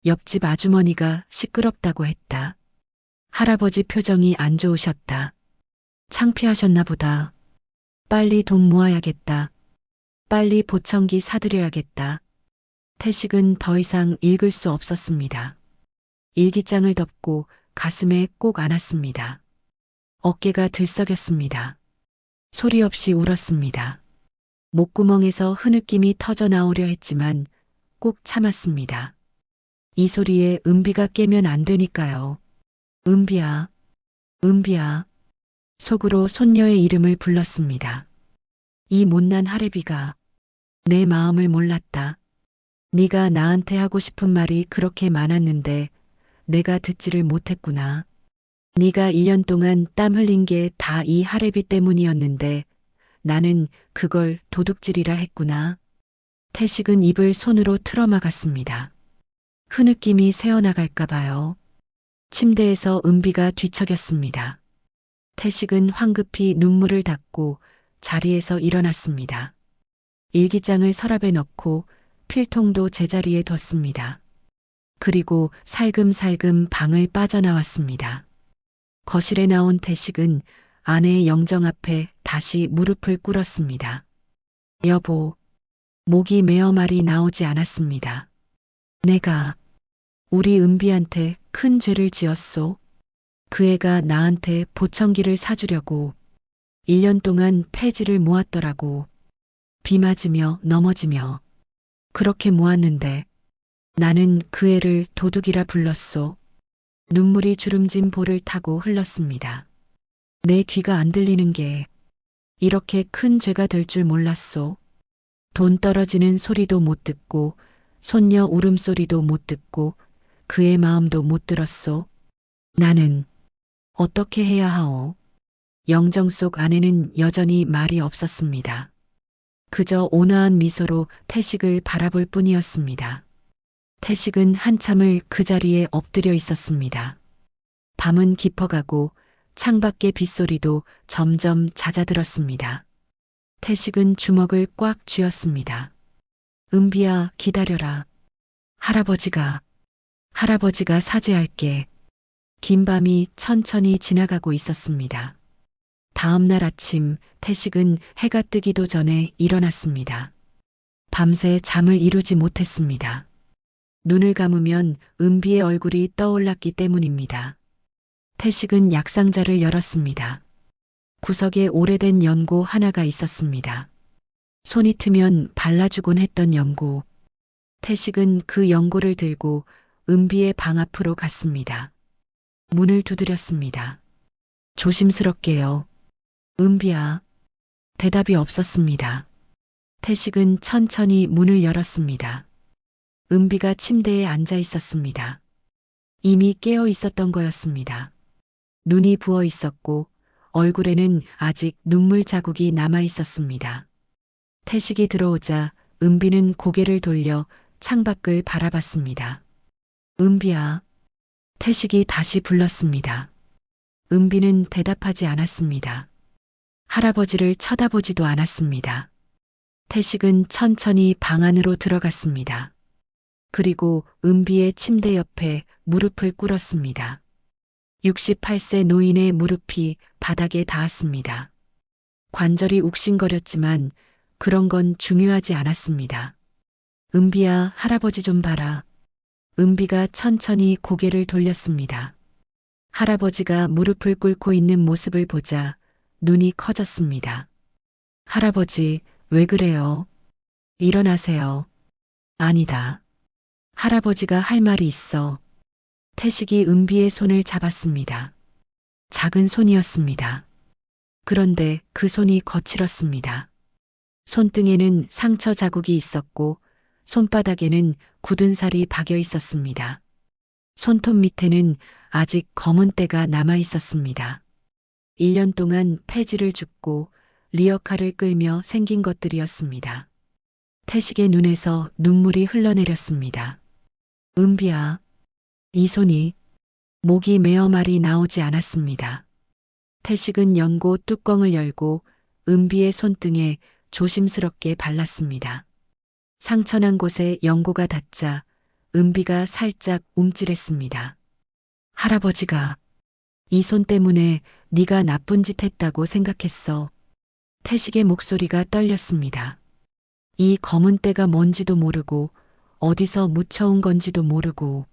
옆집 아주머니가 시끄럽다고 했다. 할아버지 표정이 안 좋으셨다. 창피하셨나 보다. 빨리 돈 모아야겠다. 빨리 보청기 사드려야겠다. 태식은 더 이상 읽을 수 없었습니다. 일기장을 덮고 가슴에 꼭 안았습니다. 어깨가 들썩였습니다. 소리 없이 울었습니다. 목구멍에서 흐느낌이 터져 나오려 했지만 꼭 참았습니다. 이 소리에 은비가 깨면 안 되니까요. 은비야, 은비야. 속으로 손녀의 이름을 불렀습니다. 이 못난 할애비가 내 마음을 몰랐다. 네가 나한테 하고 싶은 말이 그렇게 많았는데 내가 듣지를 못했구나. 네가 1년 동안 땀 흘린 게 다 이 할애비 때문이었는데 나는 그걸 도둑질이라 했구나. 태식은 입을 손으로 틀어막았습니다. 흐느낌이 새어나갈까 봐요. 침대에서 은비가 뒤척였습니다. 태식은 황급히 눈물을 닦고 자리에서 일어났습니다. 일기장을 서랍에 넣고 필통도 제자리에 뒀습니다. 그리고 살금살금 방을 빠져나왔습니다. 거실에 나온 태식은 아내의 영정 앞에 다시 무릎을 꿇었습니다. 여보, 목이 메어 말이 나오지 않았습니다. 내가 우리 은비한테 큰 죄를 지었소. 그 애가 나한테 보청기를 사주려고 1년 동안 폐지를 모았더라고. 비 맞으며 넘어지며 그렇게 모았는데 나는 그 애를 도둑이라 불렀소. 눈물이 주름진 볼을 타고 흘렀습니다. 내 귀가 안 들리는 게 이렇게 큰 죄가 될 줄 몰랐소. 돈 떨어지는 소리도 못 듣고 손녀 울음소리도 못 듣고 그의 마음도 못 들었소. 나는 어떻게 해야 하오? 영정 속 안에는 여전히 말이 없었습니다. 그저 온화한 미소로 태식을 바라볼 뿐이었습니다. 태식은 한참을 그 자리에 엎드려 있었습니다. 밤은 깊어가고 창밖의 빗소리도 점점 잦아들었습니다. 태식은 주먹을 꽉 쥐었습니다. 은비야, 기다려라. 할아버지가 사죄할게. 긴 밤이 천천히 지나가고 있었습니다. 다음 날 아침 태식은 해가 뜨기도 전에 일어났습니다. 밤새 잠을 이루지 못했습니다. 눈을 감으면 은비의 얼굴이 떠올랐기 때문입니다. 태식은 약상자를 열었습니다. 구석에 오래된 연고 하나가 있었습니다. 손이 트면 발라주곤 했던 연고. 태식은 그 연고를 들고 은비의 방 앞으로 갔습니다. 문을 두드렸습니다. 조심스럽게요. 은비야. 대답이 없었습니다. 태식은 천천히 문을 열었습니다. 은비가 침대에 앉아 있었습니다. 이미 깨어 있었던 거였습니다. 눈이 부어 있었고 얼굴에는 아직 눈물 자국이 남아 있었습니다. 태식이 들어오자 은비는 고개를 돌려 창밖을 바라봤습니다. 은비야. 태식이 다시 불렀습니다. 은비는 대답하지 않았습니다. 할아버지를 쳐다보지도 않았습니다. 태식은 천천히 방 안으로 들어갔습니다. 그리고 은비의 침대 옆에 무릎을 꿇었습니다. 68세 노인의 무릎이 바닥에 닿았습니다. 관절이 욱신거렸지만 그런 건 중요하지 않았습니다. 은비야, 할아버지 좀 봐라. 은비가 천천히 고개를 돌렸습니다. 할아버지가 무릎을 꿇고 있는 모습을 보자 눈이 커졌습니다. 할아버지, 왜 그래요? 일어나세요. 아니다. 할아버지가 할 말이 있어. 태식이 은비의 손을 잡았습니다. 작은 손이었습니다. 그런데 그 손이 거칠었습니다. 손등에는 상처 자국이 있었고 손바닥에는 굳은 살이 박여 있었습니다. 손톱 밑에는 아직 검은 때가 남아 있었습니다. 1년 동안 폐지를 줍고 리어카를 끌며 생긴 것들이었습니다. 태식의 눈에서 눈물이 흘러내렸습니다. 은비야, 이 손이 목이 메어 말이 나오지 않았습니다. 태식은 연고 뚜껑을 열고 은비의 손등에 조심스럽게 발랐습니다. 상처난 곳에 연고가 닿자 은비가 살짝 움찔했습니다. 할아버지가 이 손 때문에 네가 나쁜 짓 했다고 생각했어. 태식의 목소리가 떨렸습니다. 이 검은 때가 뭔지도 모르고 어디서 묻혀온 건지도 모르고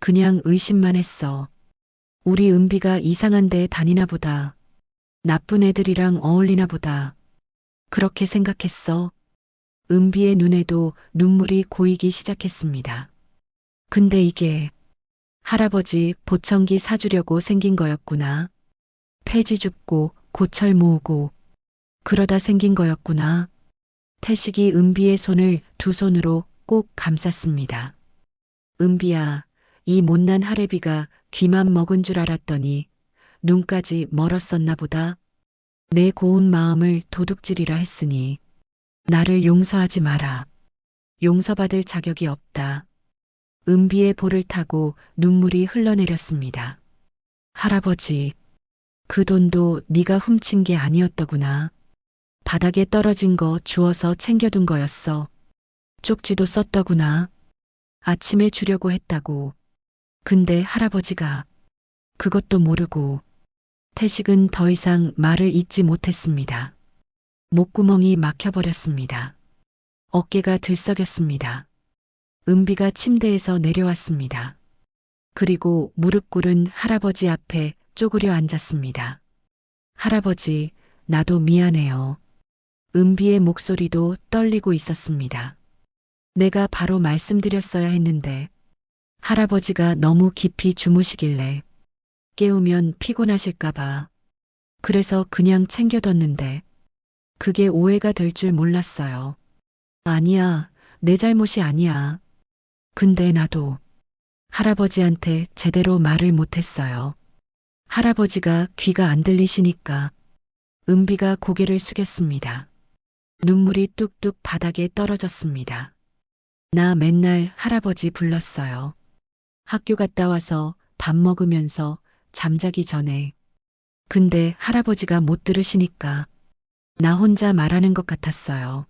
그냥 의심만 했어. 우리 은비가 이상한 데에 다니나 보다. 나쁜 애들이랑 어울리나 보다. 그렇게 생각했어. 은비의 눈에도 눈물이 고이기 시작했습니다. 근데 이게 할아버지 보청기 사주려고 생긴 거였구나. 폐지 줍고 고철 모으고 그러다 생긴 거였구나. 태식이 은비의 손을 두 손으로 꼭 감쌌습니다. 은비야, 이 못난 할애비가 귀만 먹은 줄 알았더니 눈까지 멀었었나 보다. 내 고운 마음을 도둑질이라 했으니 나를 용서하지 마라. 용서받을 자격이 없다. 은비의 볼을 타고 눈물이 흘러내렸습니다. 할아버지, 그 돈도 네가 훔친 게 아니었더구나. 바닥에 떨어진 거 주워서 챙겨둔 거였어. 쪽지도 썼더구나. 아침에 주려고 했다고. 근데 할아버지가 그것도 모르고. 태식은 더 이상 말을 잇지 못했습니다. 목구멍이 막혀버렸습니다. 어깨가 들썩였습니다. 은비가 침대에서 내려왔습니다. 그리고 무릎 꿇은 할아버지 앞에 쪼그려 앉았습니다. 할아버지, 나도 미안해요. 은비의 목소리도 떨리고 있었습니다. 내가 바로 말씀드렸어야 했는데 할아버지가 너무 깊이 주무시길래 깨우면 피곤하실까봐 그래서 그냥 챙겨뒀는데 그게 오해가 될 줄 몰랐어요. 아니야, 내 잘못이 아니야. 근데 나도 할아버지한테 제대로 말을 못했어요. 할아버지가 귀가 안 들리시니까. 은비가 고개를 숙였습니다. 눈물이 뚝뚝 바닥에 떨어졌습니다. 나 맨날 할아버지 불렀어요. 학교 갔다 와서 밥 먹으면서 잠자기 전에. 근데 할아버지가 못 들으시니까 나 혼자 말하는 것 같았어요.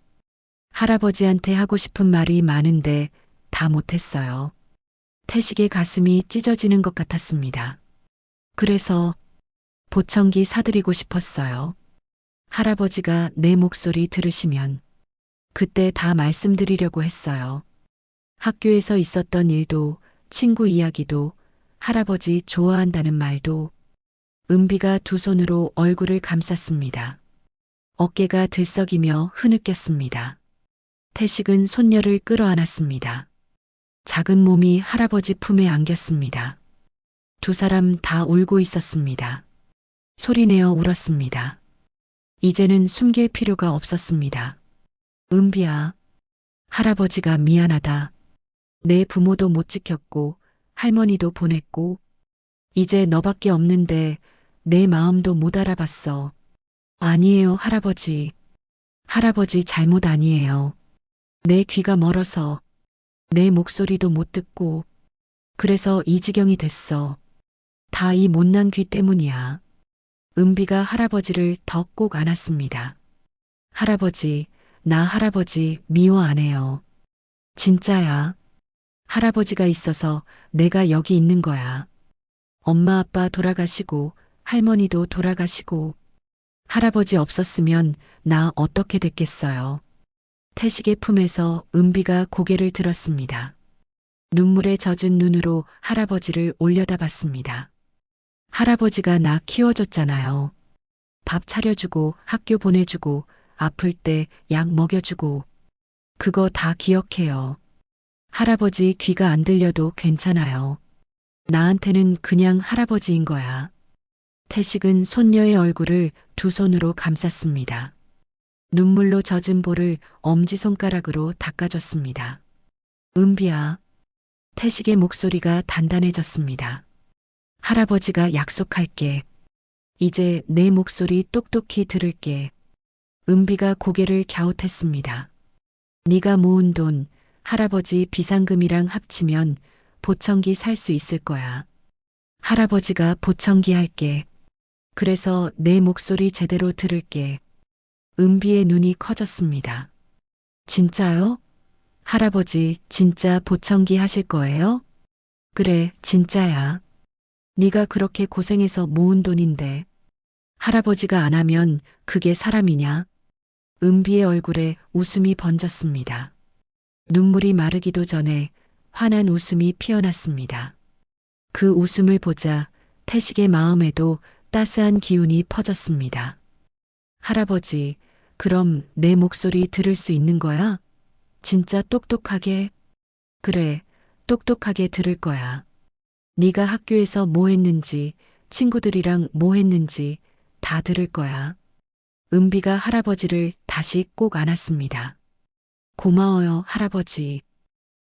할아버지한테 하고 싶은 말이 많은데 다 못했어요. 태식의 가슴이 찢어지는 것 같았습니다. 그래서 보청기 사드리고 싶었어요. 할아버지가 내 목소리 들으시면 그때 다 말씀드리려고 했어요. 학교에서 있었던 일도 친구 이야기도 할아버지 좋아한다는 말도. 은비가 두 손으로 얼굴을 감쌌습니다. 어깨가 들썩이며 흐느꼈습니다. 태식은 손녀를 끌어안았습니다. 작은 몸이 할아버지 품에 안겼습니다. 두 사람 다 울고 있었습니다. 소리내어 울었습니다. 이제는 숨길 필요가 없었습니다. 은비야, 할아버지가 미안하다. 내 부모도 못 지켰고 할머니도 보냈고 이제 너밖에 없는데 내 마음도 못 알아봤어. 아니에요, 할아버지. 할아버지 잘못 아니에요. 내 귀가 멀어서 내 목소리도 못 듣고 그래서 이 지경이 됐어. 다 이 못난 귀 때문이야. 은비가 할아버지를 더 꼭 안았습니다. 할아버지, 나 할아버지 미워 안 해요. 진짜야. 할아버지가 있어서 내가 여기 있는 거야. 엄마 아빠 돌아가시고 할머니도 돌아가시고 할아버지 없었으면 나 어떻게 됐겠어요. 태식의 품에서 은비가 고개를 들었습니다. 눈물에 젖은 눈으로 할아버지를 올려다봤습니다. 할아버지가 나 키워줬잖아요. 밥 차려주고 학교 보내주고 아플 때 약 먹여주고 그거 다 기억해요. 할아버지 귀가 안 들려도 괜찮아요. 나한테는 그냥 할아버지인 거야. 태식은 손녀의 얼굴을 두 손으로 감쌌습니다. 눈물로 젖은 볼을 엄지손가락으로 닦아줬습니다. 은비야. 태식의 목소리가 단단해졌습니다. 할아버지가 약속할게. 이제 내 목소리 똑똑히 들을게. 은비가 고개를 갸웃했습니다. 네가 모은 돈, 할아버지 비상금이랑 합치면 보청기 살 수 있을 거야. 할아버지가 보청기 할게. 그래서 내 목소리 제대로 들을게. 은비의 눈이 커졌습니다. 진짜요? 할아버지 진짜 보청기 하실 거예요? 그래, 진짜야. 네가 그렇게 고생해서 모은 돈인데 할아버지가 안 하면 그게 사람이냐? 은비의 얼굴에 웃음이 번졌습니다. 눈물이 마르기도 전에 환한 웃음이 피어났습니다. 그 웃음을 보자 태식의 마음에도 따스한 기운이 퍼졌습니다. 할아버지, 그럼 내 목소리 들을 수 있는 거야? 진짜 똑똑하게? 그래, 똑똑하게 들을 거야. 네가 학교에서 뭐 했는지, 친구들이랑 뭐 했는지 다 들을 거야. 은비가 할아버지를 다시 꼭 안았습니다. 고마워요, 할아버지.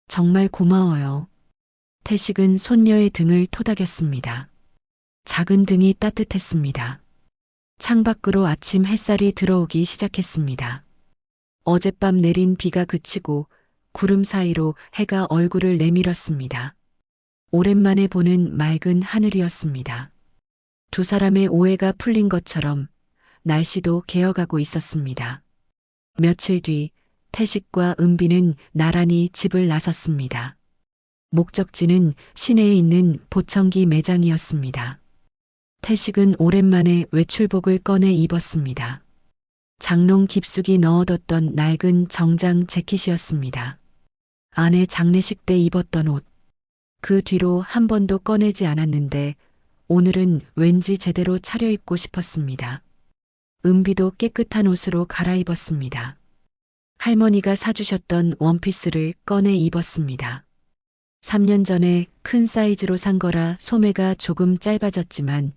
정말 고마워요. 태식은 손녀의 등을 토닥였습니다. 작은 등이 따뜻했습니다. 창밖으로 아침 햇살이 들어오기 시작했습니다. 어젯밤 내린 비가 그치고 구름 사이로 해가 얼굴을 내밀었습니다. 오랜만에 보는 맑은 하늘이었습니다. 두 사람의 오해가 풀린 것처럼 날씨도 개어가고 있었습니다. 며칠 뒤 태식과 은비는 나란히 집을 나섰습니다. 목적지는 시내에 있는 보청기 매장이었습니다. 태식은 오랜만에 외출복을 꺼내 입었습니다. 장롱 깊숙이 넣어뒀던 낡은 정장 재킷이었습니다. 아내 장례식 때 입었던 옷. 그 뒤로 한 번도 꺼내지 않았는데 오늘은 왠지 제대로 차려입고 싶었습니다. 은비도 깨끗한 옷으로 갈아입었습니다. 할머니가 사주셨던 원피스를 꺼내 입었습니다. 3년 전에 큰 사이즈로 산 거라 소매가 조금 짧아졌지만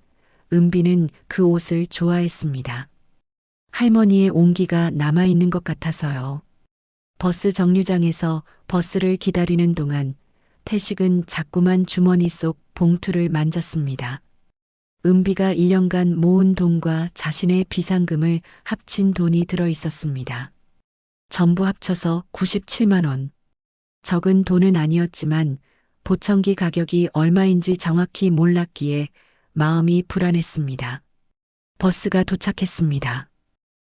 은비는 그 옷을 좋아했습니다. 할머니의 온기가 남아있는 것 같아서요. 버스 정류장에서 버스를 기다리는 동안 태식은 자꾸만 주머니 속 봉투를 만졌습니다. 은비가 1년간 모은 돈과 자신의 비상금을 합친 돈이 들어 있었습니다. 전부 합쳐서 97만 원. 적은 돈은 아니었지만 보청기 가격이 얼마인지 정확히 몰랐기에 마음이 불안했습니다. 버스가 도착했습니다.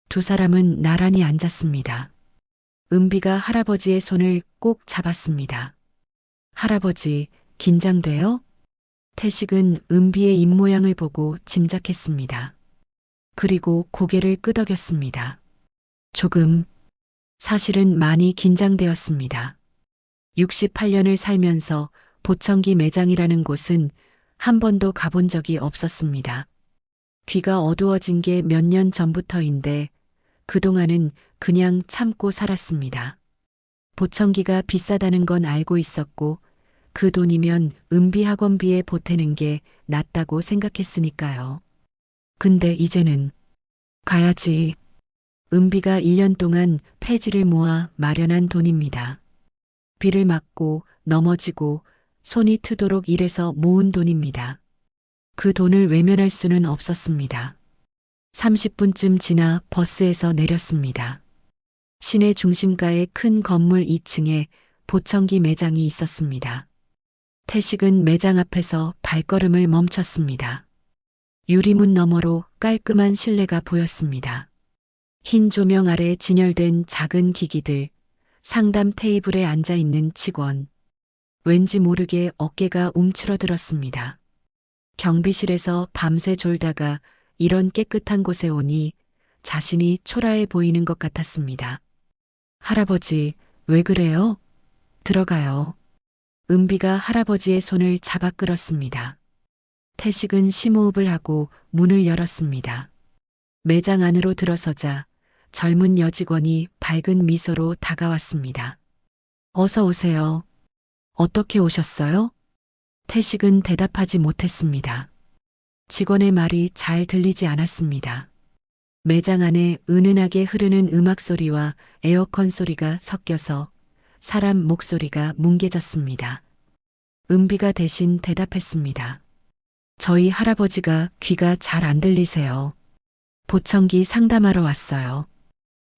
두 사람은 나란히 앉았습니다. 은비가 할아버지의 손을 꼭 잡았습니다. 할아버지, 긴장돼요? 태식은 은비의 입모양을 보고 짐작했습니다. 그리고 고개를 끄덕였습니다. 조금, 사실은 많이 긴장되었습니다. 68년을 살면서 보청기 매장이라는 곳은 한 번도 가본 적이 없었습니다. 귀가 어두워진 게 몇 년 전부터인데 그동안은 그냥 참고 살았습니다. 보청기가 비싸다는 건 알고 있었고 그 돈이면 은비 학원비에 보태는 게 낫다고 생각했으니까요. 근데 이제는 가야지. 은비가 1년 동안 폐지를 모아 마련한 돈입니다. 비를 맞고 넘어지고 손이 트도록 일해서 모은 돈입니다. 그 돈을 외면할 수는 없었습니다. 30분쯤 지나 버스에서 내렸습니다. 시내 중심가의 큰 건물 2층에 보청기 매장이 있었습니다. 태식은 매장 앞에서 발걸음을 멈췄습니다. 유리문 너머로 깔끔한 실내가 보였습니다. 흰 조명 아래 진열된 작은 기기들, 상담 테이블에 앉아있는 직원. 왠지 모르게 어깨가 움츠러들었습니다. 경비실에서 밤새 졸다가 이런 깨끗한 곳에 오니 자신이 초라해 보이는 것 같았습니다. 할아버지, 왜 그래요? 들어가요. 은비가 할아버지의 손을 잡아 끌었습니다. 태식은 심호흡을 하고 문을 열었습니다. 매장 안으로 들어서자 젊은 여직원이 밝은 미소로 다가왔습니다. 어서 오세요. 어떻게 오셨어요? 태식은 대답하지 못했습니다. 직원의 말이 잘 들리지 않았습니다. 매장 안에 은은하게 흐르는 음악 소리와 에어컨 소리가 섞여서 사람 목소리가 뭉개졌습니다. 은비가 대신 대답했습니다. 저희 할아버지가 귀가 잘 안 들리세요. 보청기 상담하러 왔어요.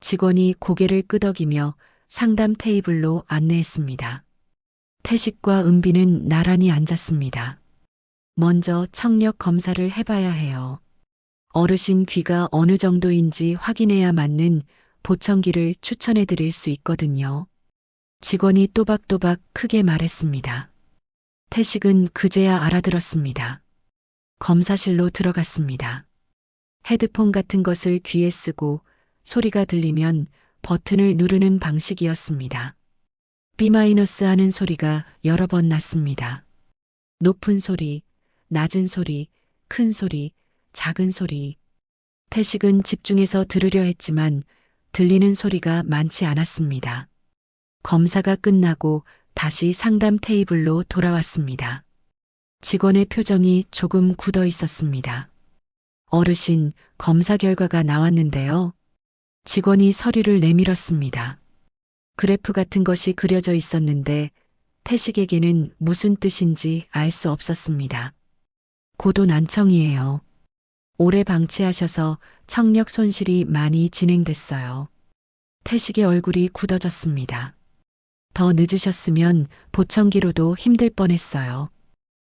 직원이 고개를 끄덕이며 상담 테이블로 안내했습니다. 태식과 은비는 나란히 앉았습니다. 먼저 청력 검사를 해봐야 해요. 어르신 귀가 어느 정도인지 확인해야 맞는 보청기를 추천해 드릴 수 있거든요. 직원이 또박또박 크게 말했습니다. 태식은 그제야 알아들었습니다. 검사실로 들어갔습니다. 헤드폰 같은 것을 귀에 쓰고 소리가 들리면 버튼을 누르는 방식이었습니다. B- 하는 소리가 여러 번 났습니다. 높은 소리, 낮은 소리, 큰 소리, 작은 소리. 태식은 집중해서 들으려 했지만 들리는 소리가 많지 않았습니다. 검사가 끝나고 다시 상담 테이블로 돌아왔습니다. 직원의 표정이 조금 굳어 있었습니다. 어르신, 검사 결과가 나왔는데요. 직원이 서류를 내밀었습니다. 그래프 같은 것이 그려져 있었는데 태식에게는 무슨 뜻인지 알 수 없었습니다. 고도 난청이에요. 오래 방치하셔서 청력 손실이 많이 진행됐어요. 태식의 얼굴이 굳어졌습니다. 더 늦으셨으면 보청기로도 힘들 뻔했어요.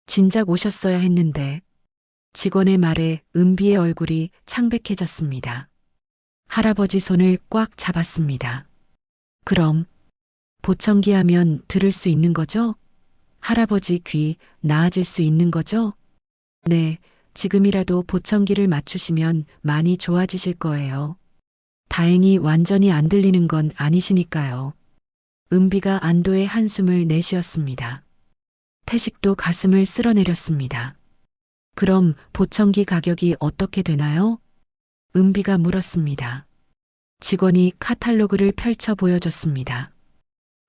진작 오셨어야 했는데. 직원의 말에 은비의 얼굴이 창백해졌습니다. 할아버지 손을 꽉 잡았습니다. 그럼 보청기 하면 들을 수 있는 거죠? 할아버지 귀 나아질 수 있는 거죠? 네, 지금이라도 보청기를 맞추시면 많이 좋아지실 거예요. 다행히 완전히 안 들리는 건 아니시니까요. 은비가 안도의 한숨을 내쉬었습니다. 태식도 가슴을 쓸어내렸습니다. 그럼 보청기 가격이 어떻게 되나요? 은비가 물었습니다. 직원이 카탈로그를 펼쳐 보여줬습니다.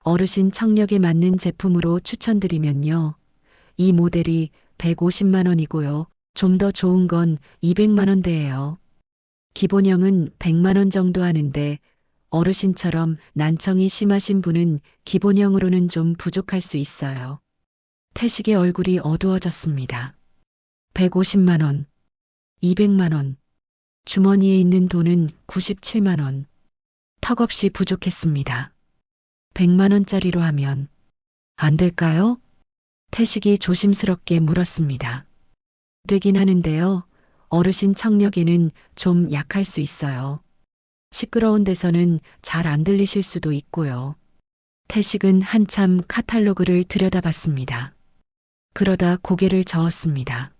어르신 청력에 맞는 제품으로 추천드리면요. 이 모델이 150만 원이고요. 좀 더 좋은 건 200만 원대예요. 기본형은 100만 원 정도 하는데 어르신처럼 난청이 심하신 분은 기본형으로는 좀 부족할 수 있어요. 태식의 얼굴이 어두워졌습니다. 150만 원, 200만 원, 주머니에 있는 돈은 97만 원. 턱없이 부족했습니다. 100만 원짜리로 하면 안 될까요? 태식이 조심스럽게 물었습니다. 되긴 하는데요. 어르신 청력에는 좀 약할 수 있어요. 시끄러운 데서는 잘 안 들리실 수도 있고요. 태식은 한참 카탈로그를 들여다봤습니다. 그러다 고개를 저었습니다.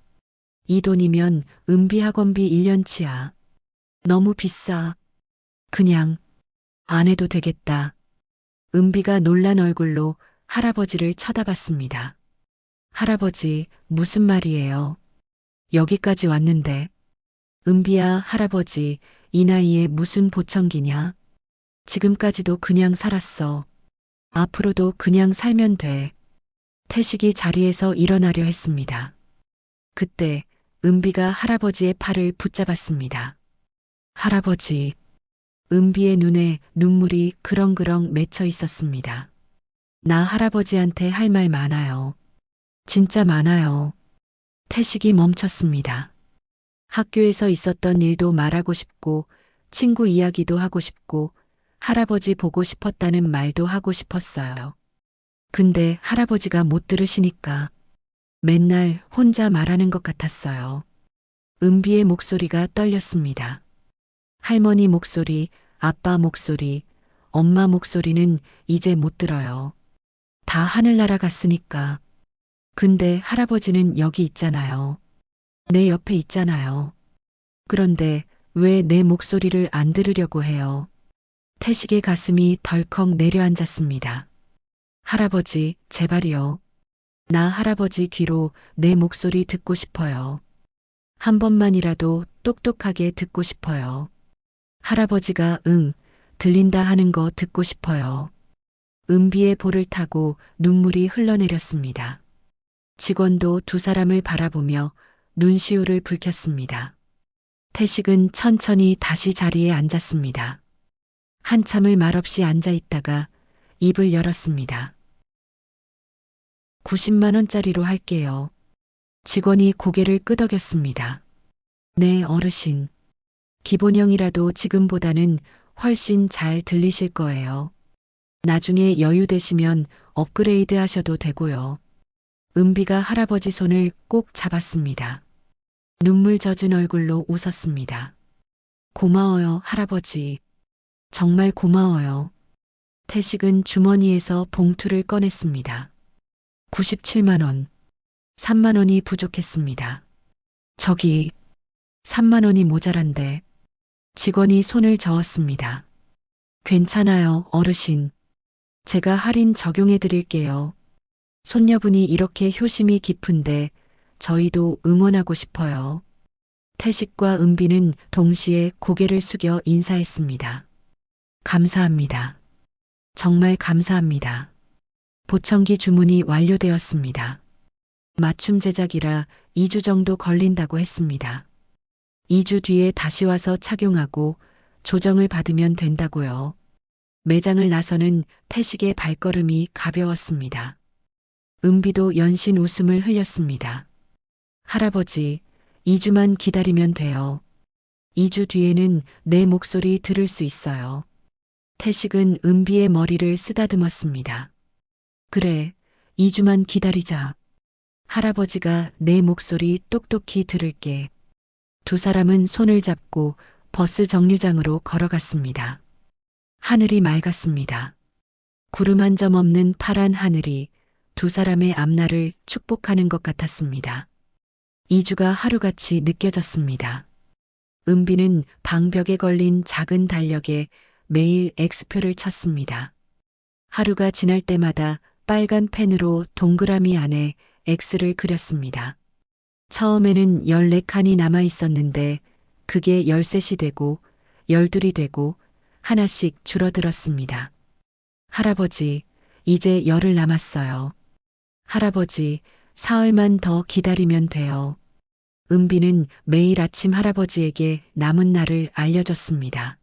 이 돈이면 은비 학원비 1년치야. 너무 비싸. 그냥 안 해도 되겠다. 은비가 놀란 얼굴로 할아버지를 쳐다봤습니다. 할아버지, 무슨 말이에요? 여기까지 왔는데. 은비야, 할아버지, 이 나이에 무슨 보청기냐? 지금까지도 그냥 살았어. 앞으로도 그냥 살면 돼. 태식이 자리에서 일어나려 했습니다. 그때 은비가 할아버지의 팔을 붙잡았습니다. 할아버지, 은비의 눈에 눈물이 그렁그렁 맺혀 있었습니다. 나 할아버지한테 할 말 많아요. 진짜 많아요. 태식이 멈췄습니다. 학교에서 있었던 일도 말하고 싶고, 친구 이야기도 하고 싶고, 할아버지 보고 싶었다는 말도 하고 싶었어요. 근데 할아버지가 못 들으시니까 맨날 혼자 말하는 것 같았어요. 은비의 목소리가 떨렸습니다. 할머니 목소리, 아빠 목소리, 엄마 목소리는 이제 못 들어요. 다 하늘나라 갔으니까. 근데 할아버지는 여기 있잖아요. 내 옆에 있잖아요. 그런데 왜 내 목소리를 안 들으려고 해요? 태식의 가슴이 덜컥 내려앉았습니다. 할아버지, 제발이요. 나 할아버지 귀로 내 목소리 듣고 싶어요. 한 번만이라도 똑똑하게 듣고 싶어요. 할아버지가 응, 들린다 하는 거 듣고 싶어요. 은비의 볼을 타고 눈물이 흘러내렸습니다. 직원도 두 사람을 바라보며 눈시울을 붉혔습니다. 태식은 천천히 다시 자리에 앉았습니다. 한참을 말없이 앉아 있다가 입을 열었습니다. 90만 원짜리로 할게요. 직원이 고개를 끄덕였습니다. 네, 어르신. 기본형이라도 지금보다는 훨씬 잘 들리실 거예요. 나중에 여유 되시면 업그레이드 하셔도 되고요. 은비가 할아버지 손을 꼭 잡았습니다. 눈물 젖은 얼굴로 웃었습니다. 고마워요, 할아버지. 정말 고마워요. 태식은 주머니에서 봉투를 꺼냈습니다. 97만 원. 3만 원이 부족했습니다. 저기, 3만 원이 모자란데. 직원이 손을 저었습니다. 괜찮아요, 어르신. 제가 할인 적용해 드릴게요. 손녀분이 이렇게 효심이 깊은데 저희도 응원하고 싶어요. 태식과 은비는 동시에 고개를 숙여 인사했습니다. 감사합니다. 정말 감사합니다. 보청기 주문이 완료되었습니다. 맞춤 제작이라 2주 정도 걸린다고 했습니다. 2주 뒤에 다시 와서 착용하고 조정을 받으면 된다고요. 매장을 나서는 태식의 발걸음이 가벼웠습니다. 은비도 연신 웃음을 흘렸습니다. 할아버지, 2주만 기다리면 돼요. 2주 뒤에는 내 목소리 들을 수 있어요. 태식은 은비의 머리를 쓰다듬었습니다. 그래, 2주만 기다리자. 할아버지가 내 목소리 똑똑히 들을게. 두 사람은 손을 잡고 버스 정류장으로 걸어갔습니다. 하늘이 맑았습니다. 구름 한 점 없는 파란 하늘이 두 사람의 앞날을 축복하는 것 같았습니다. 2주가 하루같이 느껴졌습니다. 은비는 방벽에 걸린 작은 달력에 매일 X표를 쳤습니다. 하루가 지날 때마다 빨간 펜으로 동그라미 안에 X를 그렸습니다. 처음에는 14칸이 남아 있었는데 그게 13이 되고 12이 되고 하나씩 줄어들었습니다. 할아버지, 이제 열흘 남았어요. 할아버지, 사흘만 더 기다리면 돼요. 은비는 매일 아침 할아버지에게 남은 날을 알려줬습니다.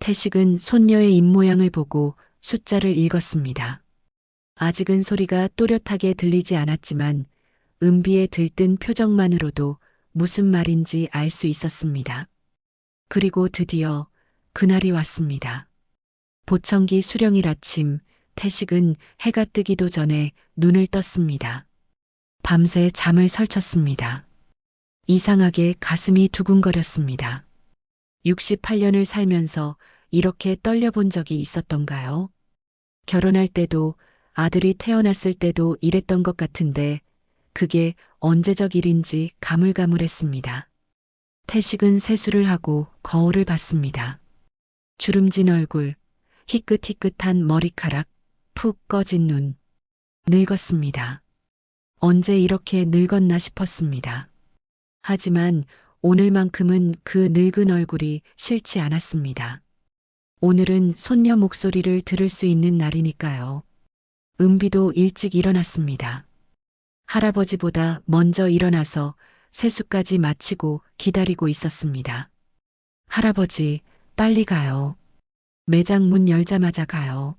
태식은 손녀의 입모양을 보고 숫자를 읽었습니다. 아직은 소리가 또렷하게 들리지 않았지만 은비의 들뜬 표정만으로도 무슨 말인지 알 수 있었습니다. 그리고 드디어 그날이 왔습니다. 보청기 수령일 아침, 태식은 해가 뜨기도 전에 눈을 떴습니다. 밤새 잠을 설쳤습니다. 이상하게 가슴이 두근거렸습니다. 68년을 살면서 이렇게 떨려본 적이 있었던가요? 결혼할 때도 아들이 태어났을 때도 이랬던 것 같은데 그게 언제적 일인지 가물가물했습니다. 태식은 세수를 하고 거울을 봤습니다. 주름진 얼굴, 희끗희끗한 머리카락, 푹 꺼진 눈. 늙었습니다. 언제 이렇게 늙었나 싶었습니다. 하지만 오늘만큼은 그 늙은 얼굴이 싫지 않았습니다. 오늘은 손녀 목소리를 들을 수 있는 날이니까요. 은비도 일찍 일어났습니다. 할아버지보다 먼저 일어나서 세수까지 마치고 기다리고 있었습니다. 할아버지, 빨리 가요. 매장 문 열자마자 가요.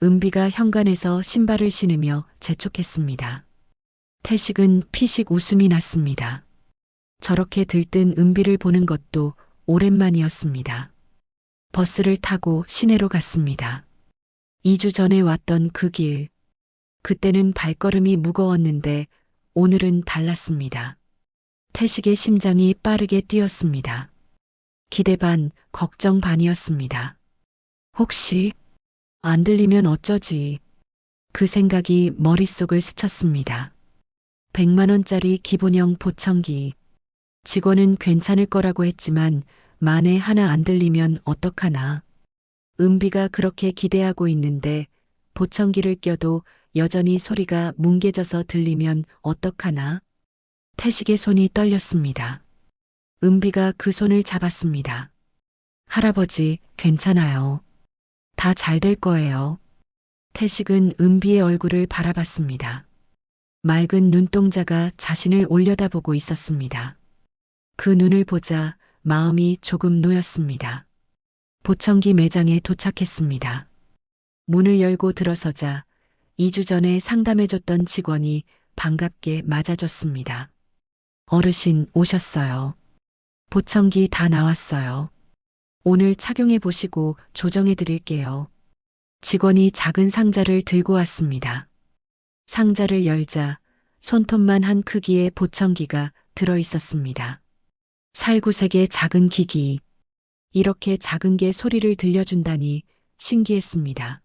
은비가 현관에서 신발을 신으며 재촉했습니다. 태식은 피식 웃음이 났습니다. 저렇게 들뜬 은비를 보는 것도 오랜만이었습니다. 버스를 타고 시내로 갔습니다. 2주 전에 왔던 그 길. 그때는 발걸음이 무거웠는데 오늘은 달랐습니다. 태식의 심장이 빠르게 뛰었습니다. 기대 반, 걱정 반이었습니다. 혹시 안 들리면 어쩌지? 그 생각이 머릿속을 스쳤습니다. 100만 원짜리 기본형 보청기. 직원은 괜찮을 거라고 했지만 만에 하나 안 들리면 어떡하나. 은비가 그렇게 기대하고 있는데 보청기를 껴도 여전히 소리가 뭉개져서 들리면 어떡하나? 태식의 손이 떨렸습니다. 은비가 그 손을 잡았습니다. 할아버지, 괜찮아요. 다 잘 될 거예요. 태식은 은비의 얼굴을 바라봤습니다. 맑은 눈동자가 자신을 올려다보고 있었습니다. 그 눈을 보자 마음이 조금 놓였습니다. 보청기 매장에 도착했습니다. 문을 열고 들어서자 2주 전에 상담해줬던 직원이 반갑게 맞아줬습니다. 어르신 오셨어요. 보청기 다 나왔어요. 오늘 착용해 보시고 조정해 드릴게요. 직원이 작은 상자를 들고 왔습니다. 상자를 열자 손톱만 한 크기의 보청기가 들어 있었습니다. 살구색의 작은 기기. 이렇게 작은 게 소리를 들려준다니 신기했습니다.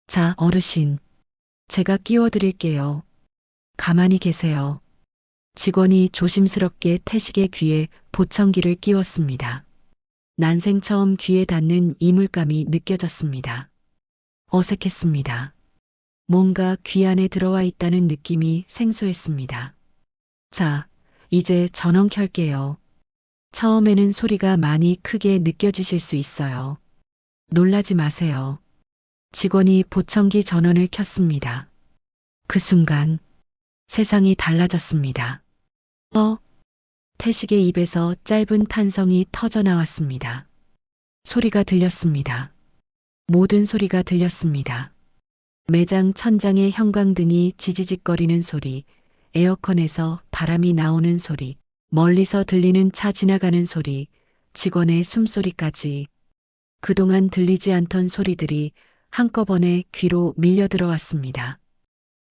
자, 어르신. 제가 끼워 드릴게요. 가만히 계세요. 직원이 조심스럽게 태식의 귀에 보청기를 끼웠습니다. 난생 처음 귀에 닿는 이물감이 느껴졌습니다. 어색했습니다. 뭔가 귀 안에 들어와 있다는 느낌이 생소했습니다. 자, 이제 전원 켤게요. 처음에는 소리가 많이 크게 느껴지실 수 있어요. 놀라지 마세요. 직원이 보청기 전원을 켰습니다. 그 순간 세상이 달라졌습니다. 태식의 입에서 짧은 탄성이 터져 나왔습니다. 소리가 들렸습니다. 모든 소리가 들렸습니다. 매장 천장의 형광등이 지지직거리는 소리, 에어컨에서 바람이 나오는 소리, 멀리서 들리는 차 지나가는 소리, 직원의 숨소리까지 그동안 들리지 않던 소리들이 한꺼번에 귀로 밀려 들어왔습니다.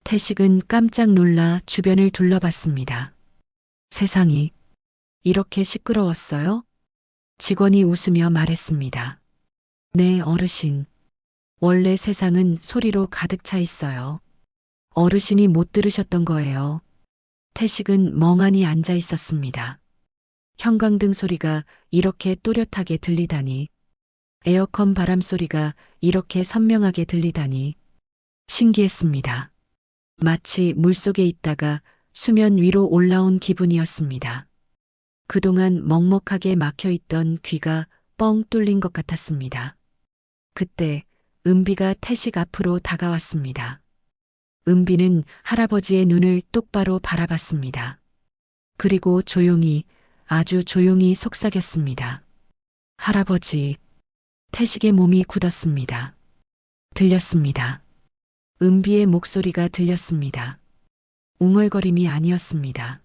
태식은 깜짝 놀라 주변을 둘러봤습니다. 세상이 이렇게 시끄러웠어요? 직원이 웃으며 말했습니다. 네, 어르신. 원래 세상은 소리로 가득 차 있어요. 어르신이 못 들으셨던 거예요. 태식은 멍하니 앉아 있었습니다. 형광등 소리가 이렇게 또렷하게 들리다니. 에어컨 바람 소리가 이렇게 선명하게 들리다니. 신기했습니다. 마치 물속에 있다가 수면 위로 올라온 기분이었습니다. 그동안 먹먹하게 막혀있던 귀가 뻥 뚫린 것 같았습니다. 그때 은비가 태식 앞으로 다가왔습니다. 은비는 할아버지의 눈을 똑바로 바라봤습니다. 그리고 조용히, 아주 조용히 속삭였습니다. 할아버지. 태식의 몸이 굳었습니다. 들렸습니다. 은비의 목소리가 들렸습니다. 웅얼거림이 아니었습니다.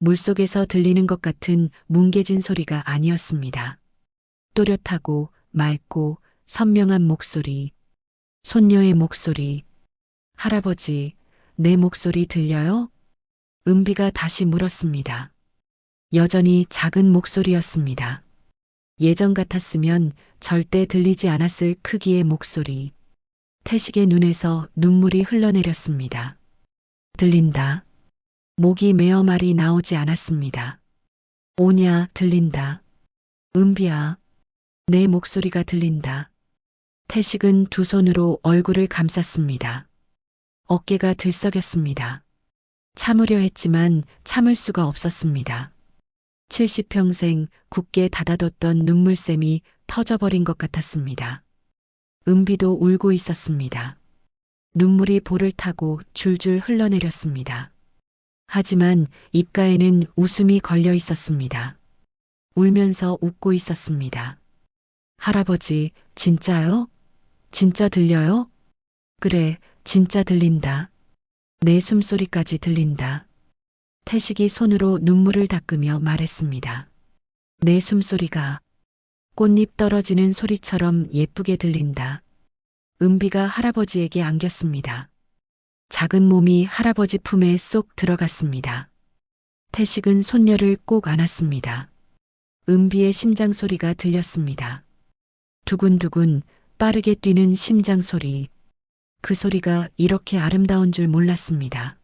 물속에서 들리는 것 같은 뭉개진 소리가 아니었습니다. 또렷하고 맑고 선명한 목소리, 손녀의 목소리. 할아버지, 내 목소리 들려요? 은비가 다시 물었습니다. 여전히 작은 목소리였습니다. 예전 같았으면 절대 들리지 않았을 크기의 목소리. 태식의 눈에서 눈물이 흘러내렸습니다. 들린다. 목이 메어 말이 나오지 않았습니다. 오냐, 들린다. 은비야, 내 목소리가 들린다. 태식은 두 손으로 얼굴을 감쌌습니다. 어깨가 들썩였습니다. 참으려 했지만 참을 수가 없었습니다. 70평생 굳게 닫아뒀던 눈물샘이 터져버린 것 같았습니다. 은비도 울고 있었습니다. 눈물이 볼을 타고 줄줄 흘러내렸습니다. 하지만 입가에는 웃음이 걸려 있었습니다. 울면서 웃고 있었습니다. 할아버지, 진짜요? 진짜 들려요? 그래, 진짜 들린다. 내 숨소리까지 들린다. 태식이 손으로 눈물을 닦으며 말했습니다. 내 숨소리가 꽃잎 떨어지는 소리처럼 예쁘게 들린다. 은비가 할아버지에게 안겼습니다. 작은 몸이 할아버지 품에 쏙 들어갔습니다. 태식은 손녀를 꼭 안았습니다. 은비의 심장 소리가 들렸습니다. 두근두근 빠르게 뛰는 심장 소리. 그 소리가 이렇게 아름다운 줄 몰랐습니다.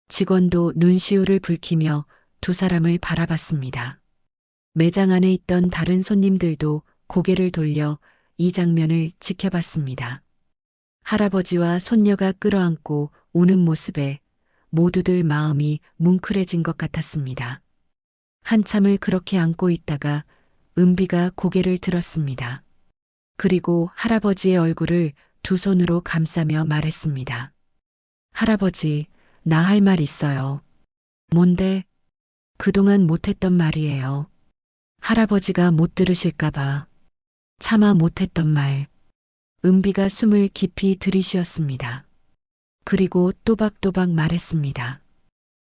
직원도 눈시울을 붉히며 두 사람을 바라봤습니다. 매장 안에 있던 다른 손님들도 고개를 돌려 이 장면을 지켜봤습니다. 할아버지와 손녀가 끌어안고 우는 모습에 모두들 마음이 뭉클해진 것 같았습니다. 한참을 그렇게 안고 있다가 은비가 고개를 들었습니다. 그리고 할아버지의 얼굴을 두 손으로 감싸며 말했습니다. 할아버지, 나 할 말 있어요. 뭔데? 그동안 못했던 말이에요. 할아버지가 못 들으실까봐. 차마 못했던 말. 은비가 숨을 깊이 들이쉬었습니다. 그리고 또박또박 말했습니다.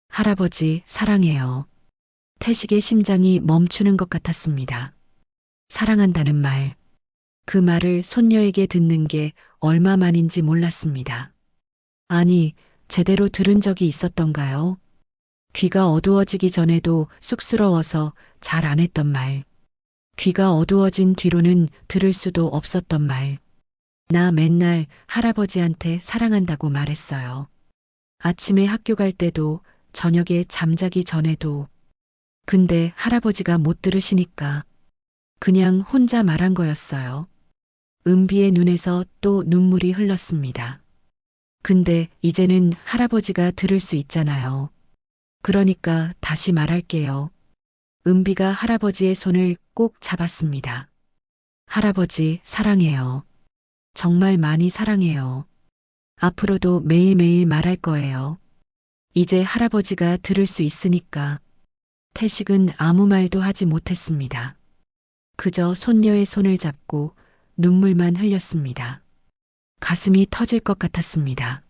할아버지, 사랑해요. 태식의 심장이 멈추는 것 같았습니다. 사랑한다는 말. 그 말을 손녀에게 듣는 게 얼마만인지 몰랐습니다. 아니, 제대로 들은 적이 있었던가요? 귀가 어두워지기 전에도 쑥스러워서 잘 안 했던 말. 귀가 어두워진 뒤로는 들을 수도 없었던 말. 나 맨날 할아버지한테 사랑한다고 말했어요. 아침에 학교 갈 때도 저녁에 잠자기 전에도. 근데 할아버지가 못 들으시니까 그냥 혼자 말한 거였어요. 은비의 눈에서 또 눈물이 흘렀습니다. 근데 이제는 할아버지가 들을 수 있잖아요. 그러니까 다시 말할게요. 은비가 할아버지의 손을 꼭 잡았습니다. 할아버지, 사랑해요. 정말 많이 사랑해요. 앞으로도 매일매일 말할 거예요. 이제 할아버지가 들을 수 있으니까. 태식은 아무 말도 하지 못했습니다. 그저 손녀의 손을 잡고 눈물만 흘렸습니다. 가슴이 터질 것 같았습니다.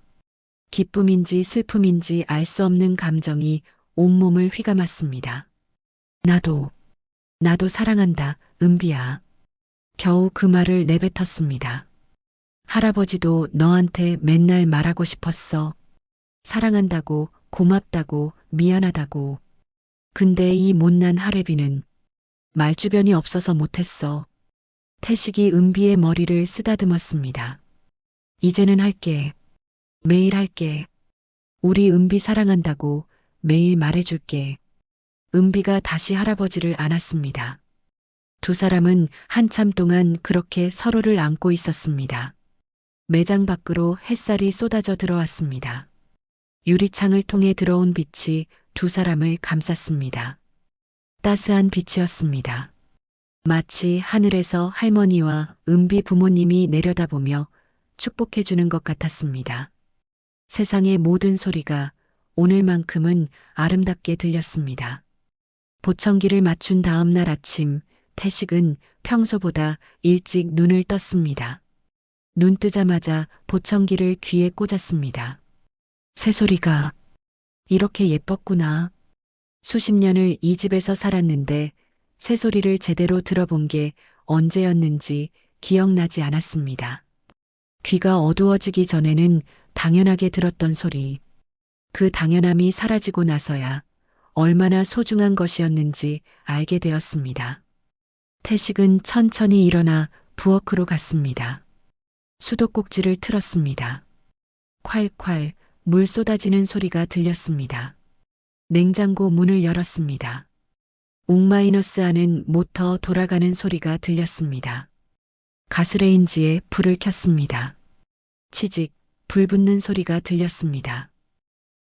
기쁨인지 슬픔인지 알 수 없는 감정이 온몸을 휘감았습니다. 나도 사랑한다, 은비야. 겨우 그 말을 내뱉었습니다. 할아버지도 너한테 맨날 말하고 싶었어. 사랑한다고, 고맙다고, 미안하다고. 근데 이 못난 할애비는 말주변이 없어서 못했어. 태식이 은비의 머리를 쓰다듬었습니다. 이제는 할게. 매일 할게. 우리 은비 사랑한다고 매일 말해줄게. 은비가 다시 할아버지를 안았습니다. 두 사람은 한참 동안 그렇게 서로를 안고 있었습니다. 매장 밖으로 햇살이 쏟아져 들어왔습니다. 유리창을 통해 들어온 빛이 두 사람을 감쌌습니다. 따스한 빛이었습니다. 마치 하늘에서 할머니와 은비 부모님이 내려다보며 축복해주는 것 같았습니다. 세상의 모든 소리가 오늘만큼은 아름답게 들렸습니다. 보청기를 맞춘 다음 날 아침, 태식은 평소보다 일찍 눈을 떴습니다. 눈 뜨자마자 보청기를 귀에 꽂았습니다. 새소리가 이렇게 예뻤구나. 수십 년을 이 집에서 살았는데 새소리를 제대로 들어본 게 언제였는지 기억나지 않았습니다. 귀가 어두워지기 전에는 당연하게 들었던 소리. 그 당연함이 사라지고 나서야 얼마나 소중한 것이었는지 알게 되었습니다. 태식은 천천히 일어나 부엌으로 갔습니다. 수도꼭지를 틀었습니다. 콸콸 물 쏟아지는 소리가 들렸습니다. 냉장고 문을 열었습니다. 옥마이너스 안은 모터 돌아가는 소리가 들렸습니다. 가스레인지에 불을 켰습니다. 치직, 불 붙는 소리가 들렸습니다.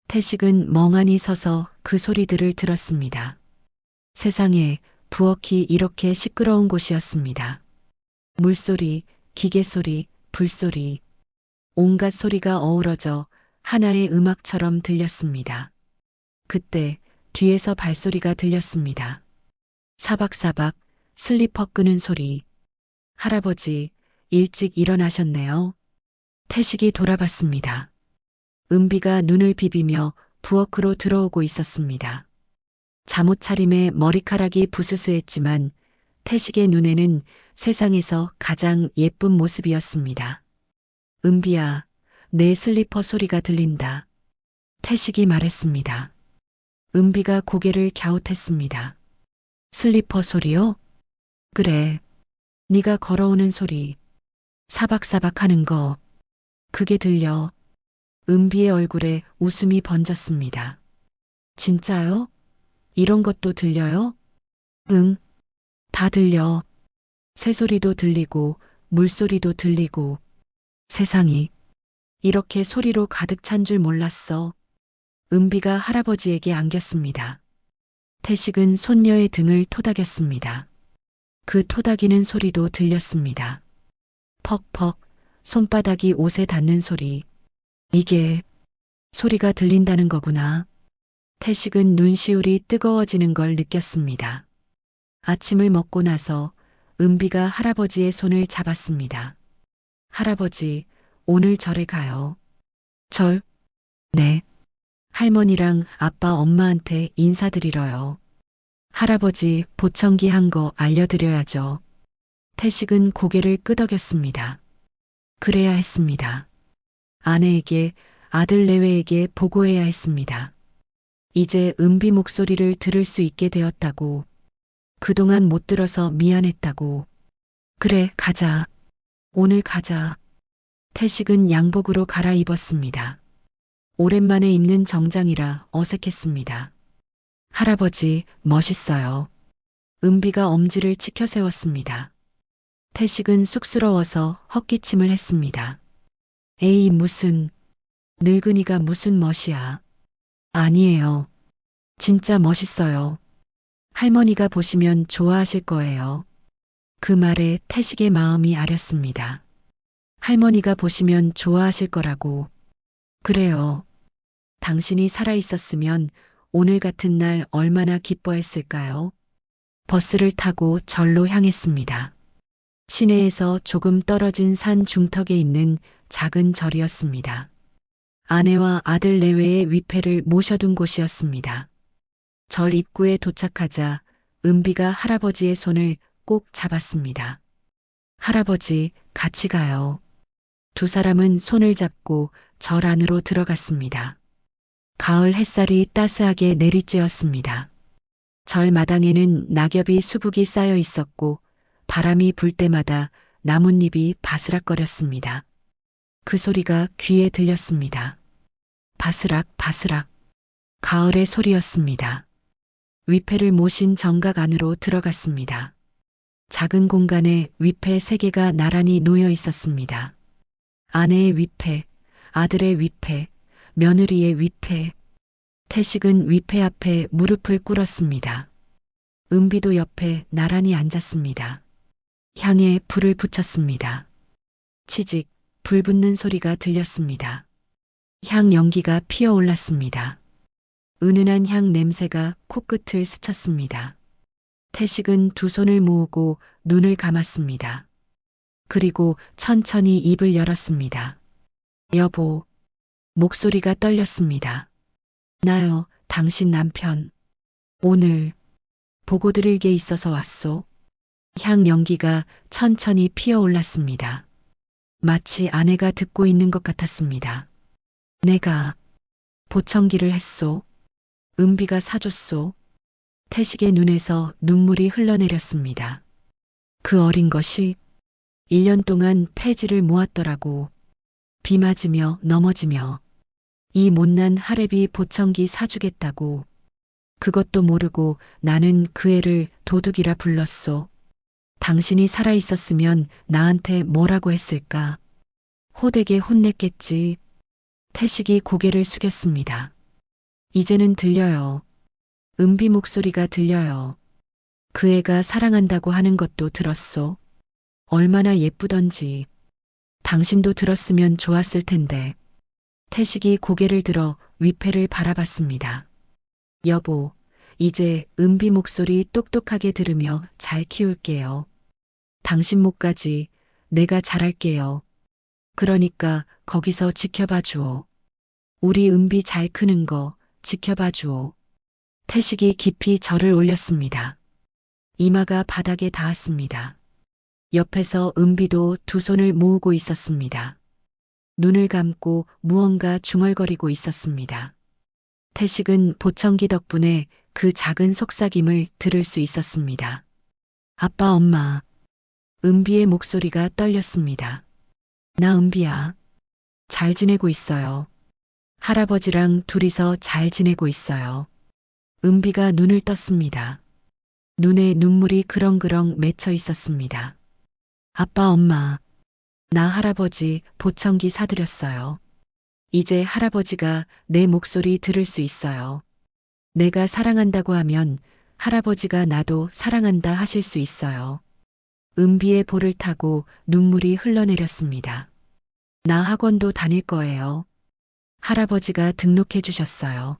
태식은 멍하니 서서 그 소리들을 들었습니다. 세상에 부엌이 이렇게 시끄러운 곳이었습니다. 물소리, 기계소리, 불소리, 온갖 소리가 어우러져 하나의 음악처럼 들렸습니다. 그때 뒤에서 발소리가 들렸습니다. 사박사박 슬리퍼 끄는 소리. 할아버지, 일찍 일어나셨네요. 태식이 돌아봤습니다. 은비가 눈을 비비며 부엌으로 들어오고 있었습니다. 잠옷 차림에 머리카락이 부스스했지만 태식의 눈에는 세상에서 가장 예쁜 모습이었습니다. 은비야, 내 슬리퍼 소리가 들린다. 태식이 말했습니다. 은비가 고개를 갸웃했습니다. 슬리퍼 소리요? 그래. 네가 걸어오는 소리. 사박사박 하는 거. 그게 들려. 은비의 얼굴에 웃음이 번졌습니다. 진짜요? 이런 것도 들려요? 응. 다 들려. 새소리도 들리고 물소리도 들리고 세상이 이렇게 소리로 가득 찬 줄 몰랐어. 은비가 할아버지에게 안겼습니다. 태식은 손녀의 등을 토닥였습니다. 그 토닥이는 소리도 들렸습니다. 퍽퍽 손바닥이 옷에 닿는 소리. 이게 소리가 들린다는 거구나. 태식은 눈시울이 뜨거워지는 걸 느꼈습니다. 아침을 먹고 나서 은비가 할아버지의 손을 잡았습니다. 할아버지, 오늘 절에 가요. 절? 네. 할머니랑 아빠 엄마한테 인사드리러요. 할아버지 보청기 한 거 알려드려야죠. 태식은 고개를 끄덕였습니다. 그래야 했습니다. 아내에게, 아들 내외에게 보고해야 했습니다. 이제 은비 목소리를 들을 수 있게 되었다고. 그동안 못 들어서 미안했다고. 그래, 가자. 오늘 가자. 태식은 양복으로 갈아입었습니다. 오랜만에 입는 정장이라 어색했습니다. 할아버지, 멋있어요. 은비가 엄지를 치켜 세웠습니다. 태식은 쑥스러워서 헛기침을 했습니다. 에이, 무슨, 늙은이가 무슨 멋이야. 아니에요. 진짜 멋있어요. 할머니가 보시면 좋아하실 거예요. 그 말에 태식의 마음이 아렸습니다. 할머니가 보시면 좋아하실 거라고. 그래요. 당신이 살아있었으면 오늘 같은 날 얼마나 기뻐했을까요? 버스를 타고 절로 향했습니다. 시내에서 조금 떨어진 산 중턱에 있는 작은 절이었습니다. 아내와 아들 내외의 위패를 모셔둔 곳이었습니다. 절 입구에 도착하자 은비가 할아버지의 손을 꼭 잡았습니다. 할아버지, 같이 가요. 두 사람은 손을 잡고 절 안으로 들어갔습니다. 가을 햇살이 따스하게 내리쬐었습니다. 절 마당에는 낙엽이 수북이 쌓여 있었고 바람이 불 때마다 나뭇잎이 바스락거렸습니다. 그 소리가 귀에 들렸습니다. 바스락 바스락. 가을의 소리였습니다. 위패를 모신 정각 안으로 들어갔습니다. 작은 공간에 위패 3개가 나란히 놓여 있었습니다. 아내의 위패, 아들의 위패, 며느리의 위패. 태식은 위패 앞에 무릎을 꿇었습니다. 은비도 옆에 나란히 앉았습니다. 향에 불을 붙였습니다. 치직, 불 붙는 소리가 들렸습니다. 향 연기가 피어올랐습니다. 은은한 향 냄새가 코끝을 스쳤습니다. 태식은 두 손을 모으고 눈을 감았습니다. 그리고 천천히 입을 열었습니다. 여보, 목소리가 떨렸습니다. 나요, 당신 남편. 오늘 보고 드릴 게 있어서 왔소. 향 연기가 천천히 피어올랐습니다. 마치 아내가 듣고 있는 것 같았습니다. 내가 보청기를 했소. 은비가 사줬소. 태식의 눈에서 눈물이 흘러내렸습니다. 그 어린 것이 1년 동안 폐지를 모았더라고. 비 맞으며 넘어지며 이 못난 할애비 보청기 사주겠다고. 그것도 모르고 나는 그 애를 도둑이라 불렀소. 당신이 살아있었으면 나한테 뭐라고 했을까? 호되게 혼냈겠지. 태식이 고개를 숙였습니다. 이제는 들려요. 은비 목소리가 들려요. 그 애가 사랑한다고 하는 것도 들었소. 얼마나 예쁘던지. 당신도 들었으면 좋았을 텐데. 태식이 고개를 들어 위패를 바라봤습니다. 여보, 이제 은비 목소리 똑똑하게 들으며 잘 키울게요. 당신 목까지 내가 잘할게요. 그러니까 거기서 지켜봐 주오. 우리 은비 잘 크는 거 지켜봐 주오. 태식이 깊이 절을 올렸습니다. 이마가 바닥에 닿았습니다. 옆에서 은비도 두 손을 모으고 있었습니다. 눈을 감고 무언가 중얼거리고 있었습니다. 태식은 보청기 덕분에 그 작은 속삭임을 들을 수 있었습니다. 아빠, 엄마. 은비의 목소리가 떨렸습니다. 나 은비야. 잘 지내고 있어요. 할아버지랑 둘이서 잘 지내고 있어요. 은비가 눈을 떴습니다. 눈에 눈물이 그렁그렁 맺혀 있었습니다. 아빠, 엄마. 나 할아버지 보청기 사드렸어요. 이제 할아버지가 내 목소리 들을 수 있어요. 내가 사랑한다고 하면 할아버지가 나도 사랑한다 하실 수 있어요. 은비의 볼을 타고 눈물이 흘러내렸습니다. 나 학원도 다닐 거예요. 할아버지가 등록해 주셨어요.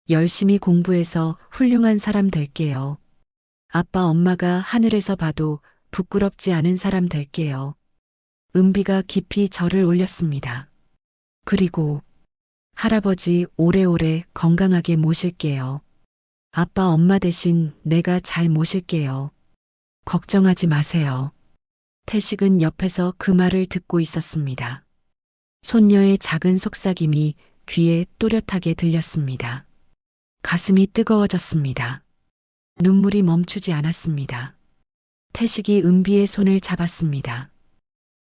열심히 공부해서 훌륭한 사람 될게요. 아빠 엄마가 하늘에서 봐도 부끄럽지 않은 사람 될게요. 은비가 깊이 절을 올렸습니다. 그리고 할아버지 오래오래 건강하게 모실게요. 아빠 엄마 대신 내가 잘 모실게요. 걱정하지 마세요. 태식은 옆에서 그 말을 듣고 있었습니다. 손녀의 작은 속삭임이 귀에 또렷하게 들렸습니다. 가슴이 뜨거워졌습니다. 눈물이 멈추지 않았습니다. 태식이 은비의 손을 잡았습니다.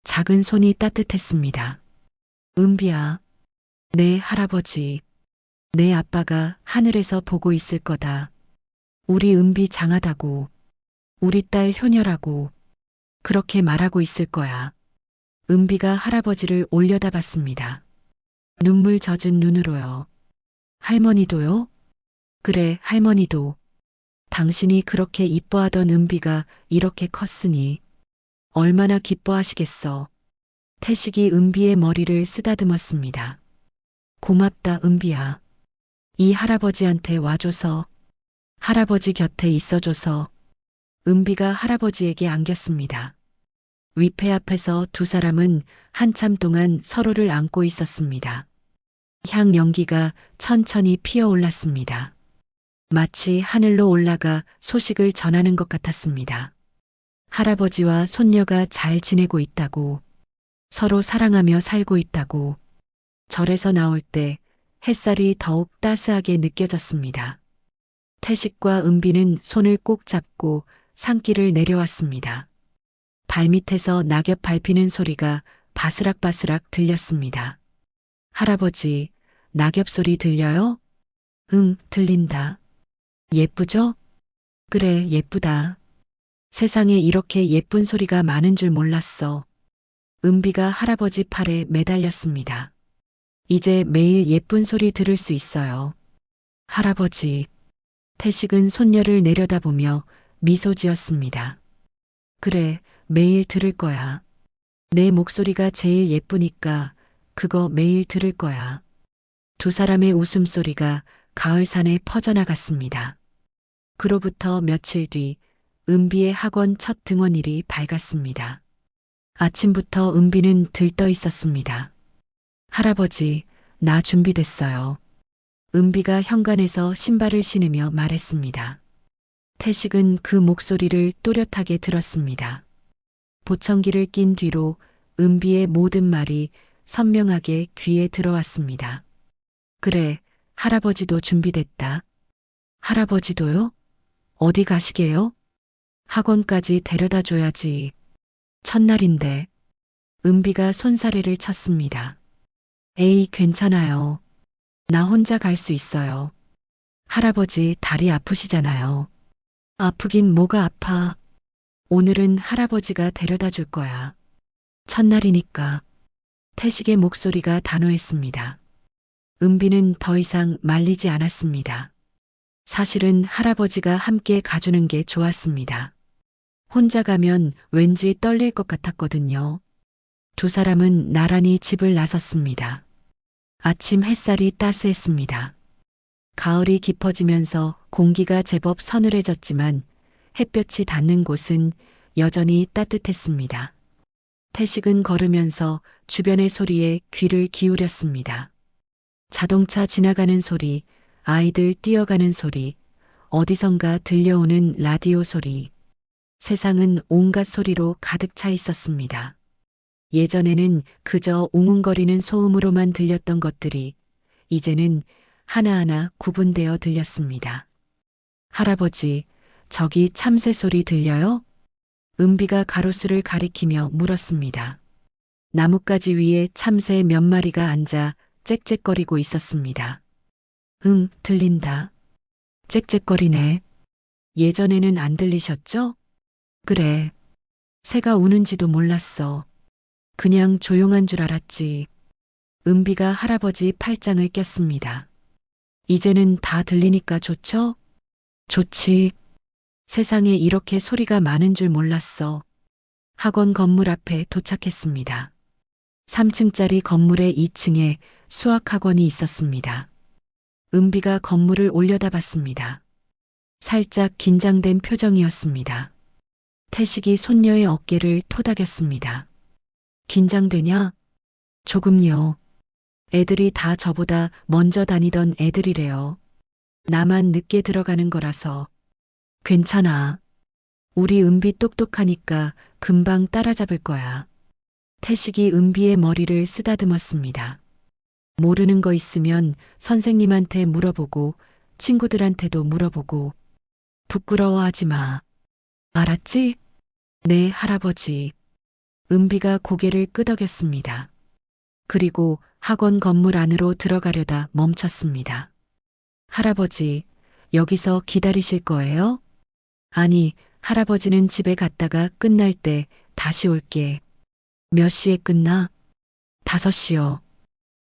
작은 손이 따뜻했습니다. 은비야, 내 할아버지, 내 아빠가 하늘에서 보고 있을 거다. 우리 은비 장하다고, 우리 딸 효녀라고, 그렇게 말하고 있을 거야. 은비가 할아버지를 올려다봤습니다. 눈물 젖은 눈으로요. 할머니도요? 그래, 할머니도. 당신이 그렇게 이뻐하던 은비가 이렇게 컸으니 얼마나 기뻐하시겠어. 태식이 은비의 머리를 쓰다듬었습니다. 고맙다, 은비야. 이 할아버지한테 와줘서, 할아버지 곁에 있어줘서. 은비가 할아버지에게 안겼습니다. 위패 앞에서 두 사람은 한참 동안 서로를 안고 있었습니다. 향 연기가 천천히 피어올랐습니다. 마치 하늘로 올라가 소식을 전하는 것 같았습니다. 할아버지와 손녀가 잘 지내고 있다고, 서로 사랑하며 살고 있다고, 절에서 나올 때 햇살이 더욱 따스하게 느껴졌습니다. 태식과 은비는 손을 꼭 잡고 산길을 내려왔습니다. 발밑에서 낙엽 밟히는 소리가 바스락바스락 들렸습니다. 할아버지, 낙엽 소리 들려요? 응, 들린다. 예쁘죠? 그래, 예쁘다. 세상에 이렇게 예쁜 소리가 많은 줄 몰랐어. 은비가 할아버지 팔에 매달렸습니다. 이제 매일 예쁜 소리 들을 수 있어요. 할아버지. 태식은 손녀를 내려다보며 미소 지었습니다. 그래, 매일 들을 거야. 내 목소리가 제일 예쁘니까 그거 매일 들을 거야. 두 사람의 웃음소리가 가을산에 퍼져나갔습니다. 그로부터 며칠 뒤 은비의 학원 첫 등원일이 밝았습니다. 아침부터 은비는 들떠 있었습니다. 할아버지, 나 준비됐어요. 은비가 현관에서 신발을 신으며 말했습니다. 태식은 그 목소리를 또렷하게 들었습니다. 보청기를 낀 뒤로 은비의 모든 말이 선명하게 귀에 들어왔습니다. 그래, 할아버지도 준비됐다. 할아버지도요? 어디 가시게요? 학원까지 데려다 줘야지. 첫날인데. 은비가 손사래를 쳤습니다. 에이, 괜찮아요. 나 혼자 갈 수 있어요. 할아버지 다리 아프시잖아요. 아프긴 뭐가 아파. 오늘은 할아버지가 데려다 줄 거야. 첫날이니까. 태식의 목소리가 단호했습니다. 은비는 더 이상 말리지 않았습니다. 사실은 할아버지가 함께 가주는 게 좋았습니다. 혼자 가면 왠지 떨릴 것 같았거든요. 두 사람은 나란히 집을 나섰습니다. 아침 햇살이 따스했습니다. 가을이 깊어지면서 공기가 제법 서늘해졌지만 햇볕이 닿는 곳은 여전히 따뜻했습니다. 태식은 걸으면서 주변의 소리에 귀를 기울였습니다. 자동차 지나가는 소리, 아이들 뛰어가는 소리, 어디선가 들려오는 라디오 소리. 세상은 온갖 소리로 가득 차 있었습니다. 예전에는 그저 웅웅거리는 소음으로만 들렸던 것들이 이제는 하나하나 구분되어 들렸습니다. 할아버지, 저기 참새 소리 들려요? 은비가 가로수를 가리키며 물었습니다. 나뭇가지 위에 참새 몇 마리가 앉아 짹짹거리고 있었습니다. 응, 들린다. 짹짹거리네. 예전에는 안 들리셨죠? 그래. 새가 우는지도 몰랐어. 그냥 조용한 줄 알았지. 은비가 할아버지 팔짱을 꼈습니다. 이제는 다 들리니까 좋죠? 좋지. 세상에 이렇게 소리가 많은 줄 몰랐어. 학원 건물 앞에 도착했습니다. 3층짜리 건물의 2층에 수학학원이 있었습니다. 은비가 건물을 올려다봤습니다. 살짝 긴장된 표정이었습니다. 태식이 손녀의 어깨를 토닥였습니다. 긴장되냐? 조금요. 애들이 다 저보다 먼저 다니던 애들이래요. 나만 늦게 들어가는 거라서. 괜찮아. 우리 은비 똑똑하니까 금방 따라잡을 거야. 태식이 은비의 머리를 쓰다듬었습니다. 모르는 거 있으면 선생님한테 물어보고 친구들한테도 물어보고. 부끄러워하지 마. 알았지? 네, 할아버지. 은비가 고개를 끄덕였습니다. 그리고 학원 건물 안으로 들어가려다 멈췄습니다. 할아버지, 여기서 기다리실 거예요? 아니, 할아버지는 집에 갔다가 끝날 때 다시 올게. 몇 시에 끝나? 5시요.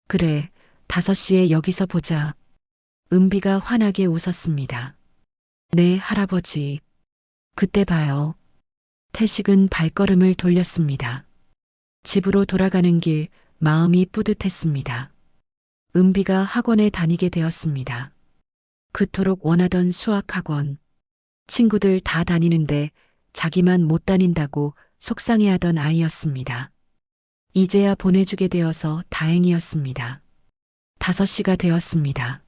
그래, 5시에 여기서 보자. 은비가 환하게 웃었습니다. 네, 할아버지. 그때 봐요. 태식은 발걸음을 돌렸습니다. 집으로 돌아가는 길 마음이 뿌듯했습니다. 은비가 학원에 다니게 되었습니다. 그토록 원하던 수학학원. 친구들 다 다니는데 자기만 못 다닌다고 속상해하던 아이였습니다. 이제야 보내주게 되어서 다행이었습니다. 5시가 되었습니다.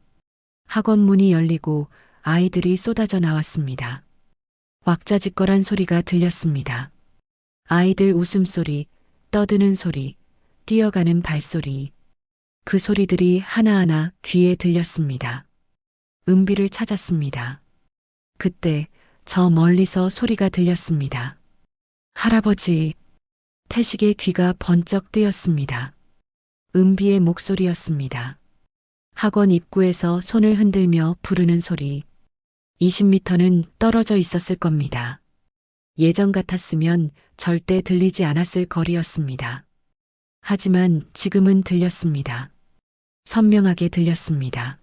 학원 문이 열리고 아이들이 쏟아져 나왔습니다. 왁자지껄한 소리가 들렸습니다. 아이들 웃음소리, 떠드는 소리, 뛰어가는 발소리. 그 소리들이 하나하나 귀에 들렸습니다. 은비를 찾았습니다. 그때 저 멀리서 소리가 들렸습니다. 할아버지. 태식의 귀가 번쩍 뜨였습니다. 은비의 목소리였습니다. 학원 입구에서 손을 흔들며 부르는 소리. 20m는 떨어져 있었을 겁니다. 예전 같았으면 절대 들리지 않았을 거리였습니다. 하지만 지금은 들렸습니다. 선명하게 들렸습니다.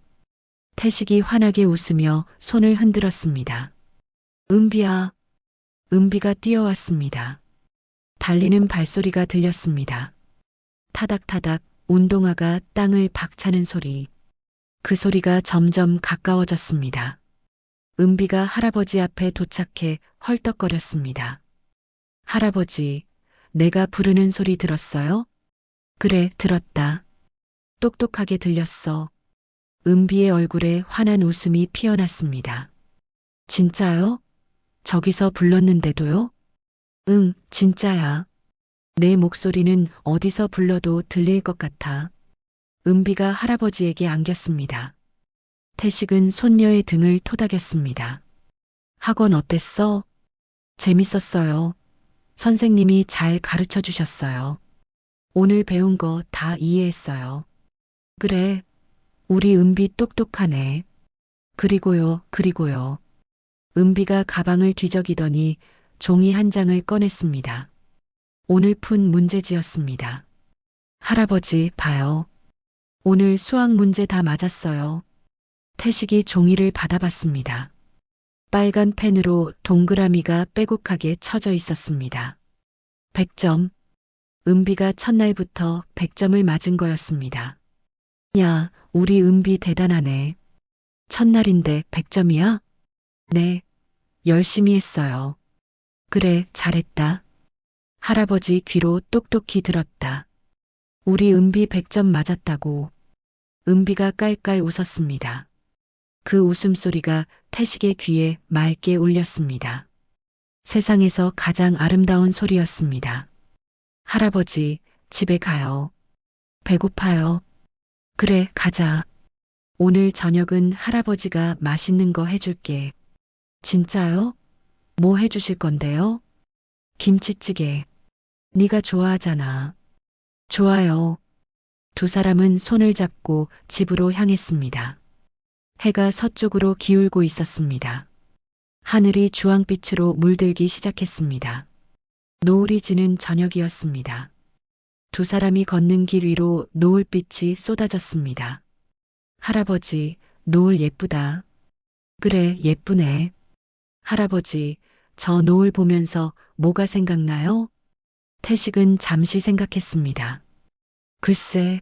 태식이 환하게 웃으며 손을 흔들었습니다. 은비야. 은비가 뛰어왔습니다. 달리는 발소리가 들렸습니다. 타닥타닥 운동화가 땅을 박차는 소리. 그 소리가 점점 가까워졌습니다. 은비가 할아버지 앞에 도착해 헐떡거렸습니다. 할아버지, 내가 부르는 소리 들었어요? 그래, 들었다. 똑똑하게 들렸어. 은비의 얼굴에 환한 웃음이 피어났습니다. 진짜요? 저기서 불렀는데도요? 응, 진짜야. 내 목소리는 어디서 불러도 들릴 것 같아. 은비가 할아버지에게 안겼습니다. 태식은 손녀의 등을 토닥였습니다. 학원 어땠어? 재밌었어요. 선생님이 잘 가르쳐 주셨어요. 오늘 배운 거 다 이해했어요. 그래, 우리 은비 똑똑하네. 그리고요. 은비가 가방을 뒤적이더니 종이 한 장을 꺼냈습니다. 오늘 푼 문제지였습니다. 할아버지, 봐요. 오늘 수학 문제 다 맞았어요. 태식이 종이를 받아봤습니다. 빨간 펜으로 동그라미가 빼곡하게 쳐져 있었습니다. 100점. 은비가 첫날부터 100점을 맞은 거였습니다. 야, 우리 은비 대단하네. 첫날인데 100점이야? 네, 열심히 했어요. 그래, 잘했다. 할아버지 귀로 똑똑히 들었다. 우리 은비 100점 맞았다고. 은비가 깔깔 웃었습니다. 그 웃음소리가 태식의 귀에 맑게 울렸습니다. 세상에서 가장 아름다운 소리였습니다. 할아버지, 집에 가요. 배고파요. 그래, 가자. 오늘 저녁은 할아버지가 맛있는 거 해줄게. 진짜요? 뭐 해주실 건데요? 김치찌개. 네가 좋아하잖아. 좋아요. 두 사람은 손을 잡고 집으로 향했습니다. 해가 서쪽으로 기울고 있었습니다. 하늘이 주황빛으로 물들기 시작했습니다. 노을이 지는 저녁이었습니다. 두 사람이 걷는 길 위로 노을빛이 쏟아졌습니다. 할아버지, 노을 예쁘다. 그래, 예쁘네. 할아버지, 저 노을 보면서 뭐가 생각나요? 태식은 잠시 생각했습니다. 글쎄,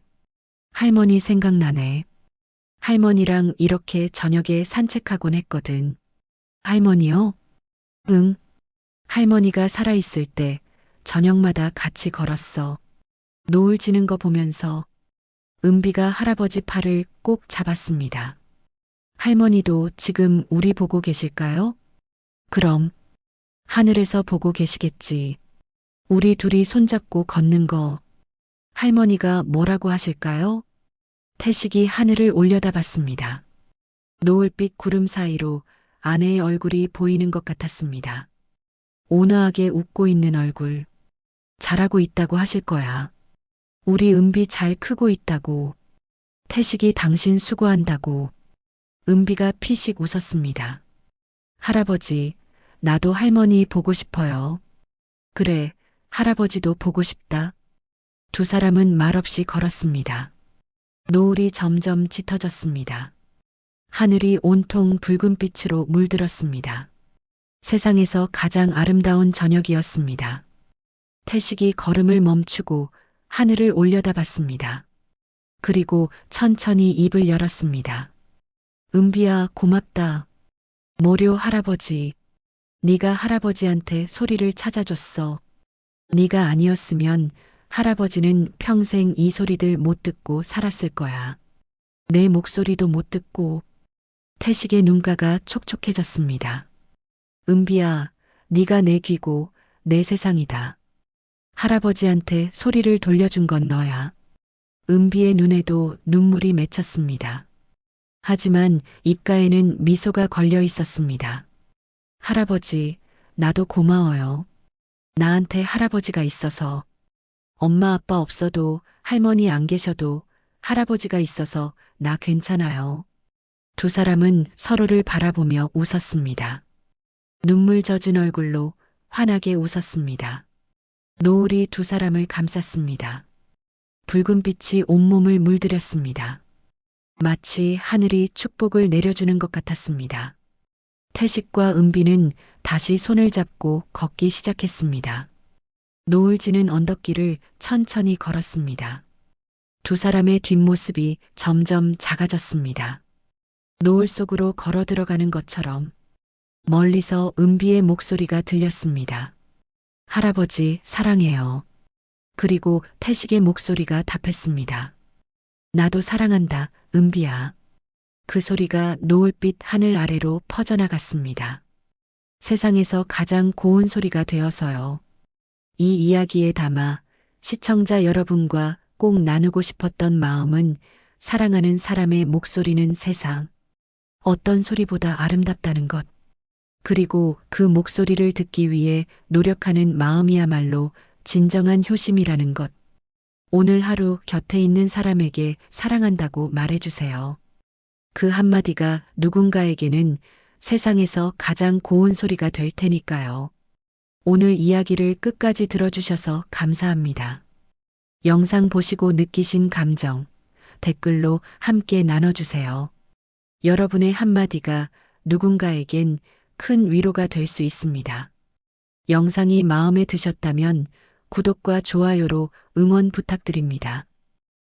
할머니 생각나네. 할머니랑 이렇게 저녁에 산책하곤 했거든. 할머니요? 응. 할머니가 살아있을 때 저녁마다 같이 걸었어. 노을 지는 거 보면서 은비가 할아버지 팔을 꼭 잡았습니다. 할머니도 지금 우리 보고 계실까요? 그럼 하늘에서 보고 계시겠지. 우리 둘이 손잡고 걷는 거 할머니가 뭐라고 하실까요? 태식이 하늘을 올려다봤습니다. 노을빛 구름 사이로 아내의 얼굴이 보이는 것 같았습니다. 온화하게 웃고 있는 얼굴. 잘하고 있다고 하실 거야. 우리 은비 잘 크고 있다고. 태식이 당신 수고한다고. 은비가 피식 웃었습니다. 할아버지, 나도 할머니 보고 싶어요. 그래, 할아버지도 보고 싶다. 두 사람은 말없이 걸었습니다. 노을이 점점 짙어졌습니다. 하늘이 온통 붉은 빛으로 물들었습니다. 세상에서 가장 아름다운 저녁이었습니다. 태식이 걸음을 멈추고 하늘을 올려다봤습니다. 그리고 천천히 입을 열었습니다. 은비야, 고맙다. 모료 할아버지. 네가 할아버지한테 소리를 찾아줬어. 네가 아니었으면 할아버지는 평생 이 소리들 못 듣고 살았을 거야. 내 목소리도 못 듣고. 태식의 눈가가 촉촉해졌습니다. 은비야, 네가 내 귀고 내 세상이다. 할아버지한테 소리를 돌려준 건 너야. 은비의 눈에도 눈물이 맺혔습니다. 하지만 입가에는 미소가 걸려 있었습니다. 할아버지, 나도 고마워요. 나한테 할아버지가 있어서. 엄마 아빠 없어도 할머니 안 계셔도 할아버지가 있어서 나 괜찮아요. 두 사람은 서로를 바라보며 웃었습니다. 눈물 젖은 얼굴로 환하게 웃었습니다. 노을이 두 사람을 감쌌습니다. 붉은 빛이 온몸을 물들였습니다. 마치 하늘이 축복을 내려주는 것 같았습니다. 태식과 은비는 다시 손을 잡고 걷기 시작했습니다. 노을 지는 언덕길을 천천히 걸었습니다. 두 사람의 뒷모습이 점점 작아졌습니다. 노을 속으로 걸어 들어가는 것처럼 멀리서 은비의 목소리가 들렸습니다. 할아버지, 사랑해요. 그리고 태식의 목소리가 답했습니다. 나도 사랑한다, 은비야. 그 소리가 노을빛 하늘 아래로 퍼져나갔습니다. 세상에서 가장 고운 소리가 되어서요. 이 이야기에 담아 시청자 여러분과 꼭 나누고 싶었던 마음은 사랑하는 사람의 목소리는 세상 어떤 소리보다 아름답다는 것. 그리고 그 목소리를 듣기 위해 노력하는 마음이야말로 진정한 효심이라는 것. 오늘 하루 곁에 있는 사람에게 사랑한다고 말해주세요. 그 한마디가 누군가에게는 세상에서 가장 고운 소리가 될 테니까요. 오늘 이야기를 끝까지 들어주셔서 감사합니다. 영상 보시고 느끼신 감정, 댓글로 함께 나눠주세요. 여러분의 한마디가 누군가에겐 큰 위로가 될 수 있습니다. 영상이 마음에 드셨다면 구독과 좋아요로 응원 부탁드립니다.